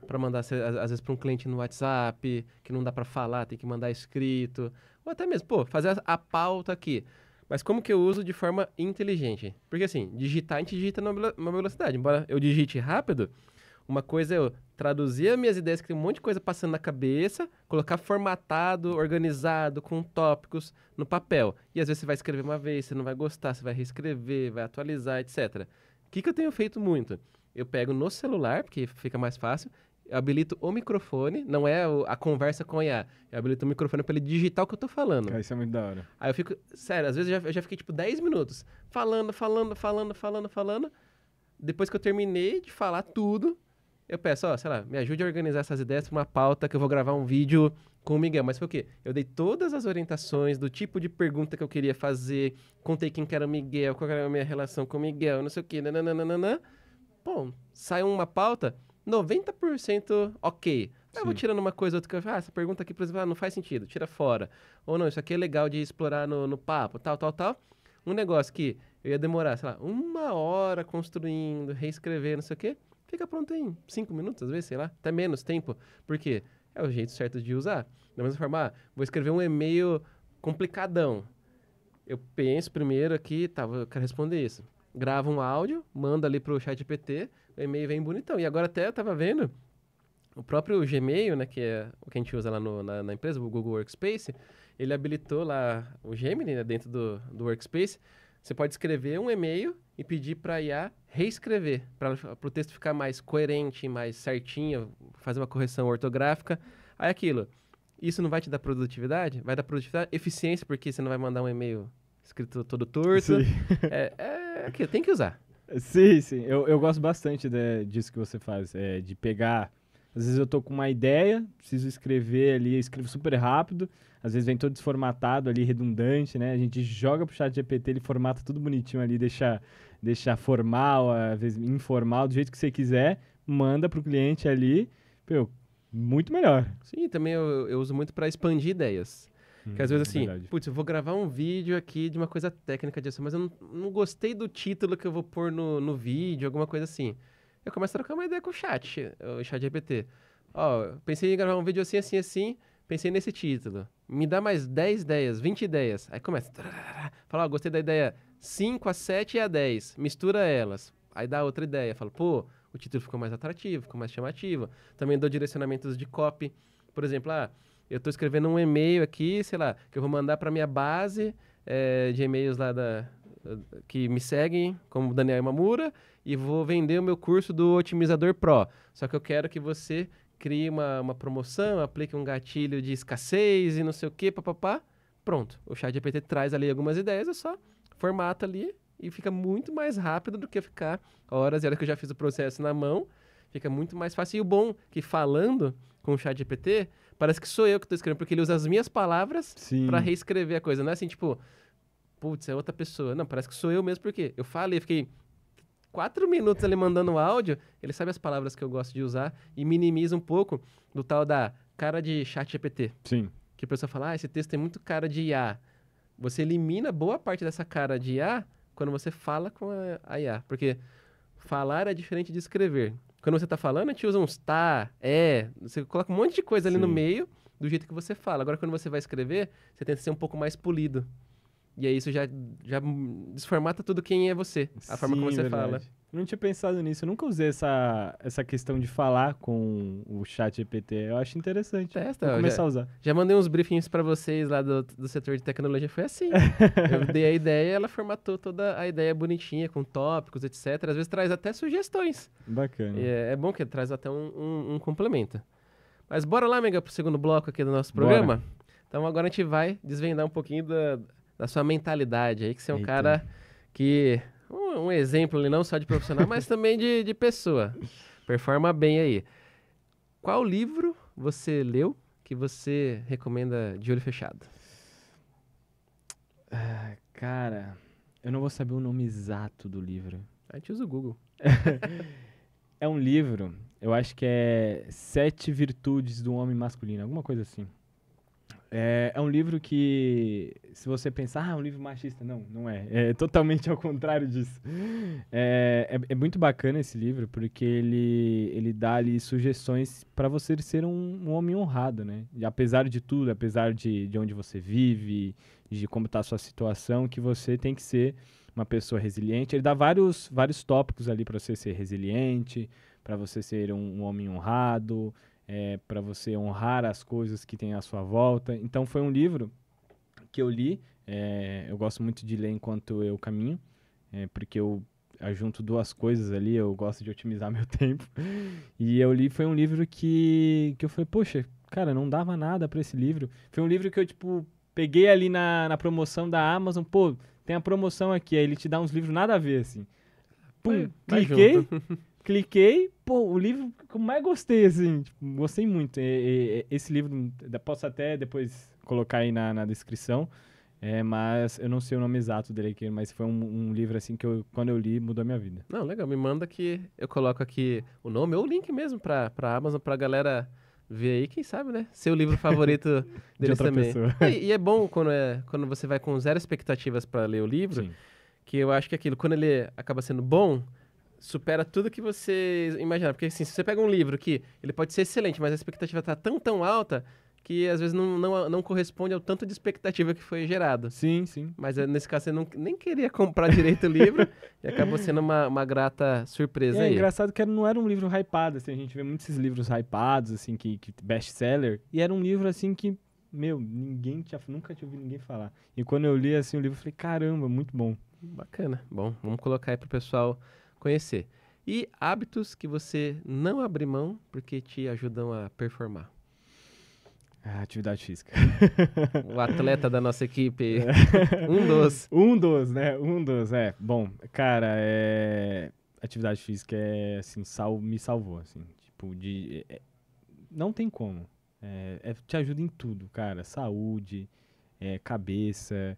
pra mandar, às vezes, pra um cliente no WhatsApp, que não dá pra falar, tem que mandar escrito. Ou até mesmo, fazer a pauta aqui. Mas como que eu uso de forma inteligente? Porque assim, digitar, a gente digita numa velocidade. Embora eu digite rápido, uma coisa é eu traduzir as minhas ideias, que tem um monte de coisa passando na cabeça, colocar formatado, organizado, com tópicos no papel. E às vezes você vai escrever uma vez, você não vai gostar, você vai reescrever, vai atualizar, etc. O que eu tenho feito muito? Eu pego no celular, porque fica mais fácil, eu habilito o microfone, não é a conversa com a IA, eu habilito o microfone para ele digitar o que eu tô falando. Isso é muito da hora. Aí eu fico, sério, às vezes eu já fiquei tipo 10 minutos falando. Depois que eu terminei de falar tudo, eu peço, ó, sei lá, me ajude a organizar essas ideias para uma pauta que eu vou gravar um vídeo com o Miguel. Mas foi o quê? Eu dei todas as orientações do tipo de pergunta que eu queria fazer, contei quem que era o Miguel, qual era a minha relação com o Miguel, não sei o quê, nananana. Bom, sai uma pauta 90% ok. Eu vou Sim. tirando uma coisa ou outra que eu falo, essa pergunta aqui, por exemplo, não faz sentido, tira fora. Ou não, isso aqui é legal de explorar no papo, tal. Um negócio que eu ia demorar, sei lá, 1 hora construindo, reescrever, não sei o quê, fica pronto em 5 minutos, às vezes, sei lá, até menos tempo. Por quê? É o jeito certo de usar. Da mesma forma, vou escrever um e-mail complicadão. Eu penso primeiro aqui, tá, eu quero responder isso. Grava um áudio, manda ali pro ChatGPT, o e-mail vem bonitão. E agora até eu tava vendo, o próprio Gmail, né, que é o que a gente usa lá na empresa, o Google Workspace, ele habilitou lá o Gemini, né, dentro do Workspace. Você pode escrever um e-mail e pedir para a IA reescrever, para o texto ficar mais coerente, mais certinho, fazer uma correção ortográfica. Aí aquilo, isso não vai te dar produtividade? Vai dar produtividade, eficiência, porque você não vai mandar um e-mail escrito todo torto. Sim. É aquilo, tem que usar. Sim. Eu gosto bastante disso que você faz, de pegar. Às vezes eu tô com uma ideia, preciso escrever ali, eu escrevo super rápido, às vezes vem todo desformatado ali, redundante, né? A gente joga pro chat GPT, ele formata tudo bonitinho ali, deixa formal, às vezes informal, do jeito que você quiser, manda pro cliente ali, pô, muito melhor. Sim, também eu uso muito para expandir ideias. Que às vezes assim, Verdade. putz, eu vou gravar um vídeo aqui de uma coisa técnica disso, mas eu não gostei do título que eu vou pôr no vídeo, alguma coisa assim. Eu começo a trocar uma ideia com o chat GPT. Ó, pensei em gravar um vídeo assim, pensei nesse título. Me dá mais 10 ideias, 20 ideias. Aí começa. Fala, ó, gostei da ideia 5, a 7 e a 10. Mistura elas. Aí dá outra ideia. Falo, pô, o título ficou mais atrativo, ficou mais chamativo. Também dou direcionamentos de copy. Por exemplo, eu tô escrevendo um e-mail aqui, sei lá, que eu vou mandar para minha base de e-mails lá que me seguem, como Daniel Imamura, e vou vender o meu curso do Otimizador Pro. Só que eu quero que você crie uma promoção, aplique um gatilho de escassez e não sei o que, papapá. Pronto, o ChatGPT traz ali algumas ideias, eu só formata ali e fica muito mais rápido do que ficar horas e horas que eu já fiz o processo na mão. Fica muito mais fácil. E o bom que falando com o ChatGPT, parece que sou eu que estou escrevendo, porque ele usa as minhas palavras para Sim. reescrever a coisa. Não é assim, tipo, putz, é outra pessoa. Não, parece que sou eu mesmo, porque eu falei, fiquei 4 minutos ali mandando um áudio, ele sabe as palavras que eu gosto de usar e minimiza um pouco do tal da cara de ChatGPT. Sim. Que a pessoa fala, esse texto tem muito cara de IA. Você elimina boa parte dessa cara de IA quando você fala com a IA. Porque falar é diferente de escrever. Quando você tá falando, a gente usa uns tá, você coloca um monte de coisa ali no Sim. meio do jeito que você fala. Agora, quando você vai escrever, você tenta ser um pouco mais polido. E aí isso já desformata tudo quem é você, a forma como Sim, você verdade. fala. Eu não tinha pensado nisso. Eu nunca usei essa questão de falar com o chat GPT. Eu acho interessante. Testa, Vou ó, começar a usar. já mandei uns briefings pra vocês lá do setor de tecnologia, foi assim. Eu dei a ideia e ela formatou toda a ideia bonitinha, com tópicos, etc. Às vezes traz até sugestões. Bacana. E é bom que traz até um complemento. Mas bora lá, amiga, pro segundo bloco aqui do nosso programa? Então agora a gente vai desvendar um pouquinho da sua mentalidade aí, que você é um Eita. cara que... Um exemplo ali, não só de profissional, mas também de pessoa. Performa bem aí. Qual livro você leu que você recomenda de olho fechado? Cara, eu não vou saber o nome exato do livro. A gente usa o Google. É um livro, eu acho que é 7 Virtudes do Homem Masculino, alguma coisa assim. É um livro que, se você pensar, é um livro machista, não é. É totalmente ao contrário disso. É muito bacana esse livro, porque ele dá ali sugestões para você ser um homem honrado, né? E apesar de tudo, apesar de onde você vive, de como está a sua situação, que você tem que ser uma pessoa resiliente. Ele dá vários tópicos ali para você ser resiliente, para você ser um homem honrado, para você honrar as coisas que tem à sua volta. Então foi um livro que eu li, eu gosto muito de ler enquanto eu caminho, porque eu junto duas coisas ali, eu gosto de otimizar meu tempo. E eu li, foi um livro que eu falei, poxa, cara, não dava nada para esse livro. Foi um livro que eu, tipo, peguei ali na promoção da Amazon, pô, tem a promoção aqui, aí ele te dá uns livros nada a ver, assim. Pum, Vai cliquei, junto. cliquei, pô, o livro que eu mais gostei, assim, tipo, gostei muito. Esse livro, posso até depois colocar aí na descrição, mas eu não sei o nome exato dele aqui, mas foi um livro, assim, que quando eu li, mudou a minha vida. Não, legal, me manda que eu coloco aqui o nome ou o link mesmo pra Amazon, pra galera ver aí, quem sabe, né? Seu livro favorito De deles outra também. pessoa. E é bom quando você vai com zero expectativas pra ler o livro, Sim. que eu acho que aquilo, quando ele acaba sendo bom, supera tudo que você imaginava. Porque assim, se você pega um livro que ele pode ser excelente, mas a expectativa tá tão alta que às vezes não corresponde ao tanto de expectativa que foi gerado. Sim, sim. Mas nesse caso você nem queria comprar direito o livro e acabou sendo uma grata surpresa É aí. engraçado que não era um livro hypado, assim, a gente vê muitos esses livros hypados, assim, que best-seller, e era um livro, assim, que, meu, nunca tinha ouvido ninguém falar. E quando eu li, assim, o livro, eu falei, caramba, muito bom. Bacana. Bom, vamos colocar aí pro pessoal conhecer. E hábitos que você não abre mão porque te ajudam a performar. Atividade física. O atleta da nossa equipe, um dos. Um dos, Bom, cara, atividade física assim, me salvou, assim, tipo, não tem como. Te ajuda em tudo, cara, saúde, cabeça,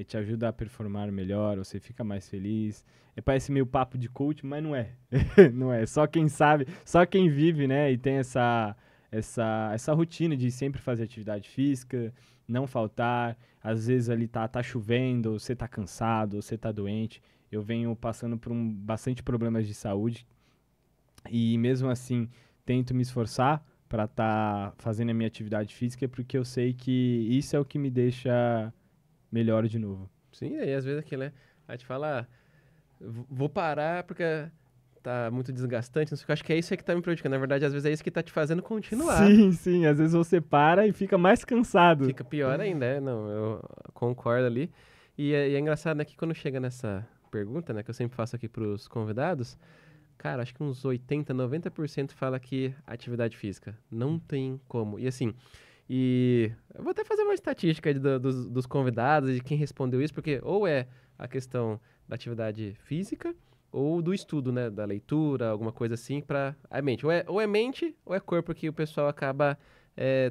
te ajuda a performar melhor, você fica mais feliz. Parece meio papo de coach, mas não é. Não é, só quem sabe, só quem vive, né, e tem essa rotina de sempre fazer atividade física, não faltar, às vezes ali tá chovendo, você tá cansado, você tá doente. Eu venho passando por bastante problemas de saúde e mesmo assim tento me esforçar para estar fazendo a minha atividade física porque eu sei que isso é o que me deixa melhor de novo. Sim, aí às vezes aquilo, né? Aí te fala, vou parar porque tá muito desgastante, não sei o que. Eu acho que é isso aí que tá me prejudicando. Na verdade, às vezes é isso que tá te fazendo continuar. Sim, às vezes você para e fica mais cansado. Fica pior ainda, Não, eu concordo ali. E é engraçado, né, que quando chega nessa pergunta, né, que eu sempre faço aqui pros convidados, cara, acho que uns 80, 90% fala que atividade física. Não tem como. E assim, eu vou até fazer uma estatística aí dos convidados e de quem respondeu isso, porque ou é a questão da atividade física ou do estudo, né, da leitura, alguma coisa assim, para a mente. Ou é mente ou é corpo que o pessoal acaba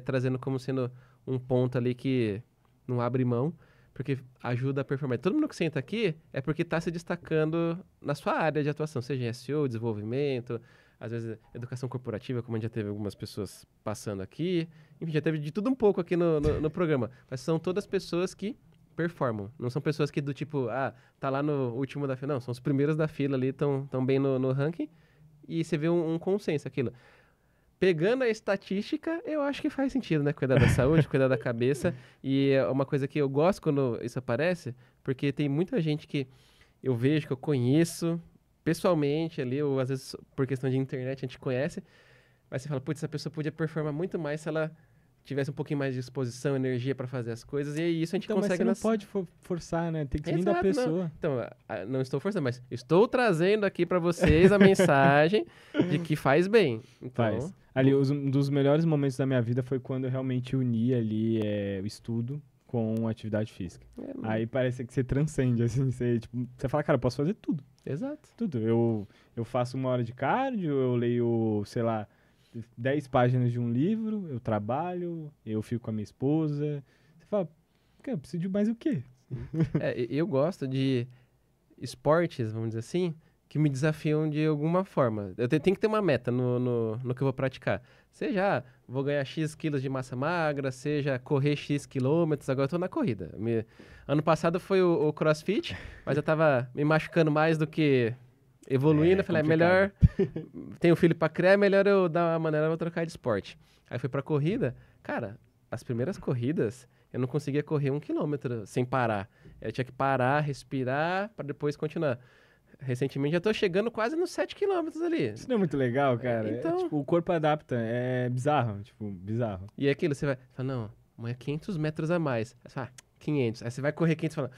trazendo como sendo um ponto ali que não abre mão, porque ajuda a performar. Todo mundo que senta aqui é porque está se destacando na sua área de atuação, seja em SEO, desenvolvimento, às vezes educação corporativa, como a gente já teve algumas pessoas passando aqui. Enfim, já teve de tudo um pouco aqui no programa. Mas são todas pessoas que performam. Não são pessoas que do tipo, tá lá no último da fila. Não, são os primeiros da fila ali, estão bem no ranking. E você vê um consenso, aquilo. Pegando a estatística, eu acho que faz sentido, né? Cuidar da saúde, cuidar da cabeça. E é uma coisa que eu gosto quando isso aparece, porque tem muita gente que eu vejo, que eu conheço pessoalmente ali, ou às vezes por questão de internet a gente conhece, mas você fala, putz, essa pessoa podia performar muito mais se ela tivesse um pouquinho mais de disposição, energia para fazer as coisas, e aí isso a gente então, consegue... Mas você não pode forçar, né? Tem que vir da pessoa. Não. Então, não estou forçando, mas estou trazendo aqui para vocês a mensagem de que faz bem. Então, faz. Ali, um dos melhores momentos da minha vida foi quando eu realmente uni ali o estudo com atividade física. Aí parece que você transcende, assim, você fala, cara, eu posso fazer tudo. Exato. Tudo. Eu faço 1 hora de cardio, eu leio, sei lá, 10 páginas de um livro, eu trabalho, eu fico com a minha esposa. Você fala, cara, eu preciso de mais o quê? Eu gosto de esportes, vamos dizer assim, que me desafiam de alguma forma. Eu tenho que ter uma meta no que eu vou praticar. Seja, vou ganhar X quilos de massa magra, seja correr X quilômetros, agora eu tô na corrida. Ano passado foi o CrossFit, mas eu tava me machucando mais do que evoluindo. Eu falei, melhor, tenho filho pra criar, é melhor eu dar uma maneira, eu vou trocar de esporte. Aí fui pra corrida. Cara, as primeiras corridas, eu não conseguia correr 1 quilômetro sem parar. Eu tinha que parar, respirar, para depois continuar. Recentemente já tô chegando quase nos 7 quilômetros ali. Isso não é muito legal, cara? Então... tipo, o corpo adapta, é bizarro, bizarro. E é aquilo, você vai falar, não, amanhã 500 metros a mais. Aí você fala, 500. Aí você vai correr 500 e fala,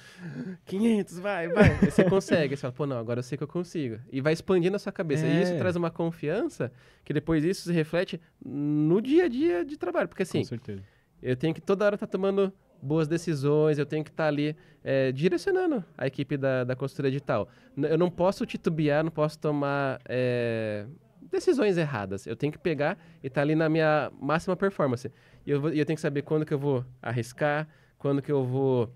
500, vai. Aí você consegue. Aí você fala, pô, não, agora eu sei que eu consigo. E vai expandindo a sua cabeça. E isso traz uma confiança que depois isso se reflete no dia a dia de trabalho. Porque assim, com certeza. Eu tenho que toda hora estar tomando boas decisões, eu tenho que estar ali direcionando a equipe da consultoria digital. Eu não posso titubear, não posso tomar decisões erradas. Eu tenho que pegar e estar ali na minha máxima performance. E eu tenho que saber quando que eu vou arriscar, quando que eu vou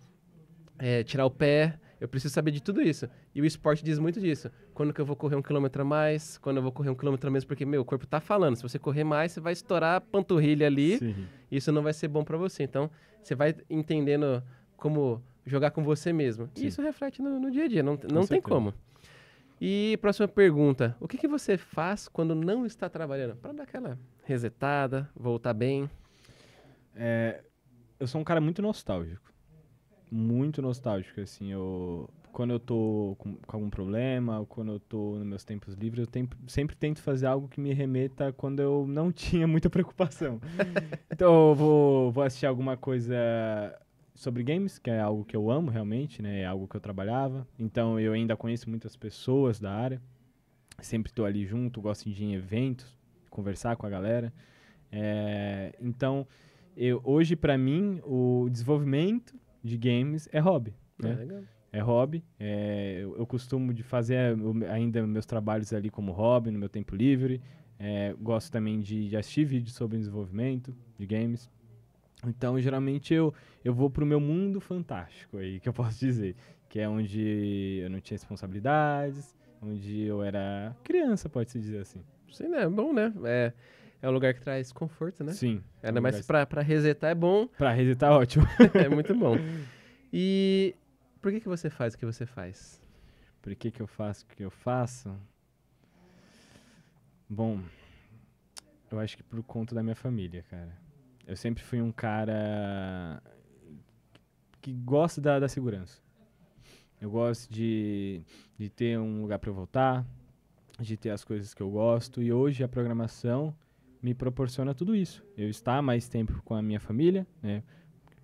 tirar o pé. Eu preciso saber de tudo isso. E o esporte diz muito disso. Quando que eu vou correr 1 quilômetro a mais, quando eu vou correr 1 quilômetro a menos, porque, o corpo tá falando. Se você correr mais, você vai estourar a panturrilha ali. Sim. E isso não vai ser bom para você. Então, você vai entendendo como jogar com você mesmo. Sim. E isso reflete no dia a dia. Não tem certeza. como. E próxima pergunta. O que você faz quando não está trabalhando? Para dar aquela resetada, voltar bem. Eu sou um cara muito nostálgico. Muito nostálgico, assim. Quando eu tô com algum problema, ou quando eu tô nos meus tempos livres, sempre tento fazer algo que me remeta quando eu não tinha muita preocupação. Então eu vou assistir alguma coisa sobre games, que é algo que eu amo realmente, né? É algo que eu trabalhava. Então eu ainda conheço muitas pessoas da área. Sempre tô ali junto, gosto de ir em eventos, conversar com a galera. Então, hoje pra mim, o desenvolvimento de games é hobby, né? Legal. É hobby. Eu costumo de fazer ainda meus trabalhos ali como hobby, no meu tempo livre. Gosto também de assistir vídeos sobre desenvolvimento de games. Então, geralmente, eu vou pro meu mundo fantástico aí, que eu posso dizer. Que é onde eu não tinha responsabilidades, onde eu era criança, pode-se dizer assim. Sim, né? É bom, né? É um lugar que traz conforto, né? Sim. Ainda mais pra resetar é bom. Pra resetar, ótimo. É muito bom. E por que você faz o que você faz? Por que eu faço o que eu faço? Bom, eu acho que por conta da minha família, cara. Eu sempre fui um cara que gosta da segurança. Eu gosto de ter um lugar pra eu voltar, de ter as coisas que eu gosto. E hoje a programação me proporciona tudo isso. Eu estar mais tempo com a minha família, né?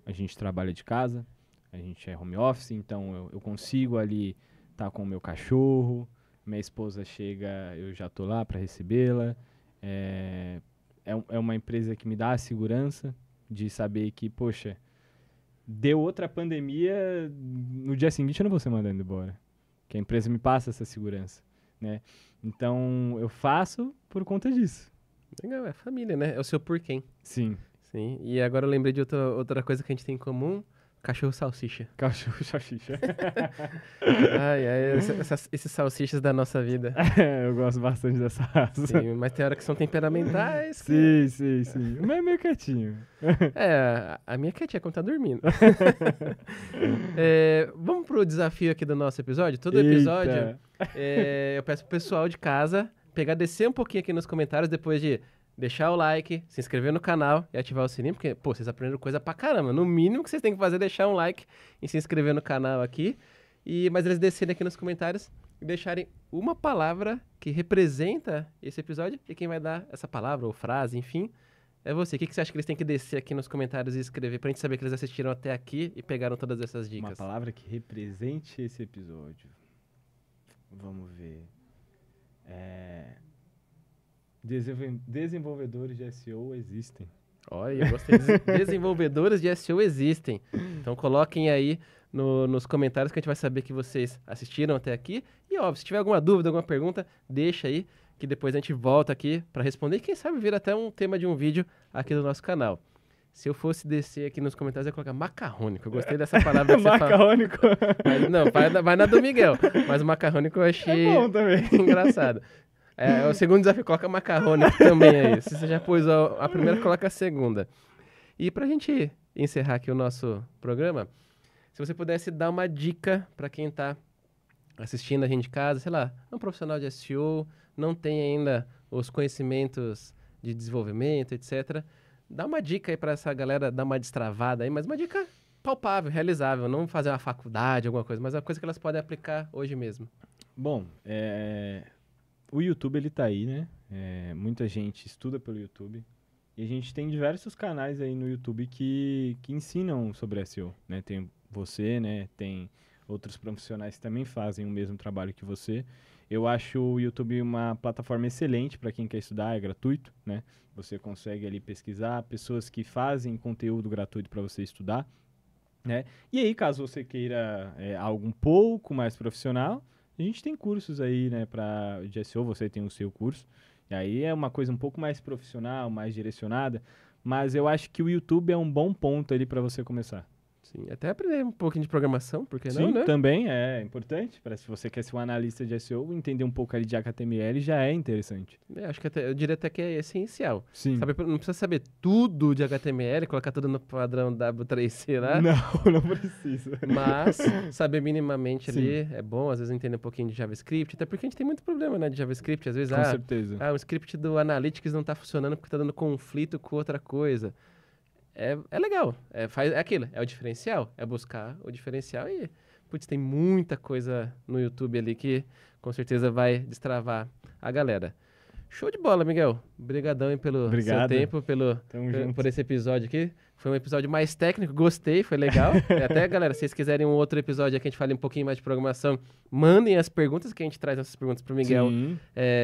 A gente trabalha de casa, a gente é home office, então eu consigo ali estar com o meu cachorro. Minha esposa chega, eu já tô lá para recebê-la. É uma empresa que me dá a segurança de saber que, poxa, deu outra pandemia, no dia seguinte eu não vou ser mandado embora. Que a empresa me passa essa segurança, né? Então, eu faço por conta disso. Legal, é família, né? É o seu por quem. Sim. Sim. E agora eu lembrei de outra coisa que a gente tem em comum. Cachorro salsicha. Cachorro salsicha. Esses salsichas da nossa vida. Eu gosto bastante dessa raça. Sim, mas tem hora que são temperamentais. Sim. O meu é meio quietinho. A minha quietinha quando tá dormindo. Vamos pro desafio aqui do nosso episódio? Todo episódio, eu peço pro pessoal de casa descer um pouquinho aqui nos comentários depois de deixar o like, se inscrever no canal e ativar o sininho, porque, vocês aprenderam coisa pra caramba. No mínimo que vocês têm que fazer é deixar um like e se inscrever no canal aqui. Mas eles descerem aqui nos comentários e deixarem uma palavra que representa esse episódio. E quem vai dar essa palavra ou frase, enfim, é você. O que você acha que eles têm que descer aqui nos comentários e escrever pra gente saber que eles assistiram até aqui e pegaram todas essas dicas? Uma palavra que represente esse episódio. Vamos ver. Desenvolvedores de SEO existem. Olha, eu gostei. Desenvolvedores de SEO existem. Então coloquem aí nos comentários que a gente vai saber que vocês assistiram até aqui. E óbvio, se tiver alguma dúvida, alguma pergunta, deixa aí que depois a gente volta aqui para responder. E quem sabe vir até um tema de um vídeo aqui do nosso canal. Se eu fosse descer aqui nos comentários, eu ia colocar macarrônico. Eu gostei dessa palavra que você fala. Macarrônico? Não, vai na do Miguel. Mas o macarrônico eu achei bom também. engraçado. O segundo desafio, coloca macarrônico também aí. Se você já pôs a primeira, coloca a segunda. E pra gente encerrar aqui o nosso programa, se você pudesse dar uma dica pra quem tá assistindo a gente de casa, sei lá, é um profissional de SEO, não tem ainda os conhecimentos de desenvolvimento, etc. Dá uma dica aí pra essa galera dar uma destravada aí, mas uma dica palpável, realizável, não fazer uma faculdade, alguma coisa, mas uma coisa que elas podem aplicar hoje mesmo. Bom, o YouTube, ele tá aí, né? Muita gente estuda pelo YouTube. E a gente tem diversos canais aí no YouTube que ensinam sobre SEO, né? Tem você, né? Tem outros profissionais que também fazem o mesmo trabalho que você. Eu acho o YouTube uma plataforma excelente para quem quer estudar, é gratuito, né? Você consegue ali pesquisar pessoas que fazem conteúdo gratuito para você estudar, né? E aí, caso você queira algo um pouco mais profissional, a gente tem cursos aí, né, de SEO, você tem o seu curso, E aí é uma coisa um pouco mais profissional, mais direcionada, mas eu acho que o YouTube é um bom ponto ali para você começar. Sim, até aprender um pouquinho de programação, por que não, Sim, né? também é importante, para se você quer ser um analista de SEO, entender um pouco ali de HTML já é interessante. Acho que eu diria até que é essencial. Sim. Não precisa saber tudo de HTML, colocar tudo no padrão W3C lá, Não precisa. mas saber minimamente Sim. ali é bom, às vezes entender um pouquinho de JavaScript, até porque a gente tem muito problema, né, de JavaScript, às vezes, Com certeza. o script do Analytics não tá funcionando porque tá dando conflito com outra coisa. É legal, é aquilo, é o diferencial, é buscar o diferencial e, putz, tem muita coisa no YouTube ali que com certeza vai destravar a galera. Show de bola, Miguel. Obrigadão aí pelo Obrigado. seu tempo, Tamo junto. por esse episódio aqui. Foi um episódio mais técnico, gostei, foi legal. E até, galera, se vocês quiserem um outro episódio aqui, a gente fale um pouquinho mais de programação, mandem as perguntas, que a gente traz essas perguntas pro Miguel Sim.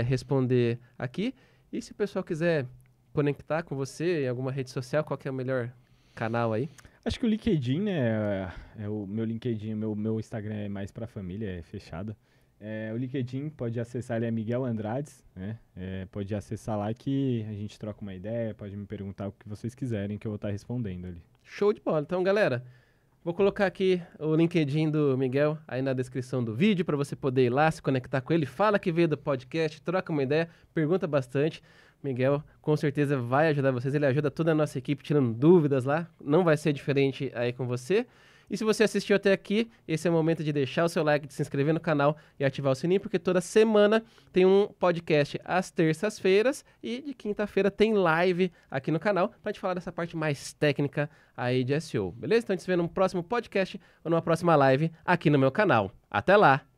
responder aqui. E se o pessoal quiser conectar com você em alguma rede social, qual que é o melhor canal aí? Acho que o LinkedIn, né, é o meu LinkedIn, meu Instagram é mais pra família, é fechado. O LinkedIn pode acessar, ele é Miguel Andrades, né, pode acessar lá que a gente troca uma ideia, pode me perguntar o que vocês quiserem que eu vou estar respondendo ali. Show de bola. Então, galera, vou colocar aqui o LinkedIn do Miguel aí na descrição do vídeo para você poder ir lá, se conectar com ele, fala que veio do podcast, troca uma ideia, pergunta bastante. Miguel, com certeza vai ajudar vocês, ele ajuda toda a nossa equipe tirando dúvidas lá, não vai ser diferente aí com você. E se você assistiu até aqui, esse é o momento de deixar o seu like, de se inscrever no canal e ativar o sininho, porque toda semana tem um podcast às terças-feiras e de quinta-feira tem live aqui no canal pra gente falar dessa parte mais técnica aí de SEO, beleza? Então a gente se vê num próximo podcast ou numa próxima live aqui no meu canal. Até lá!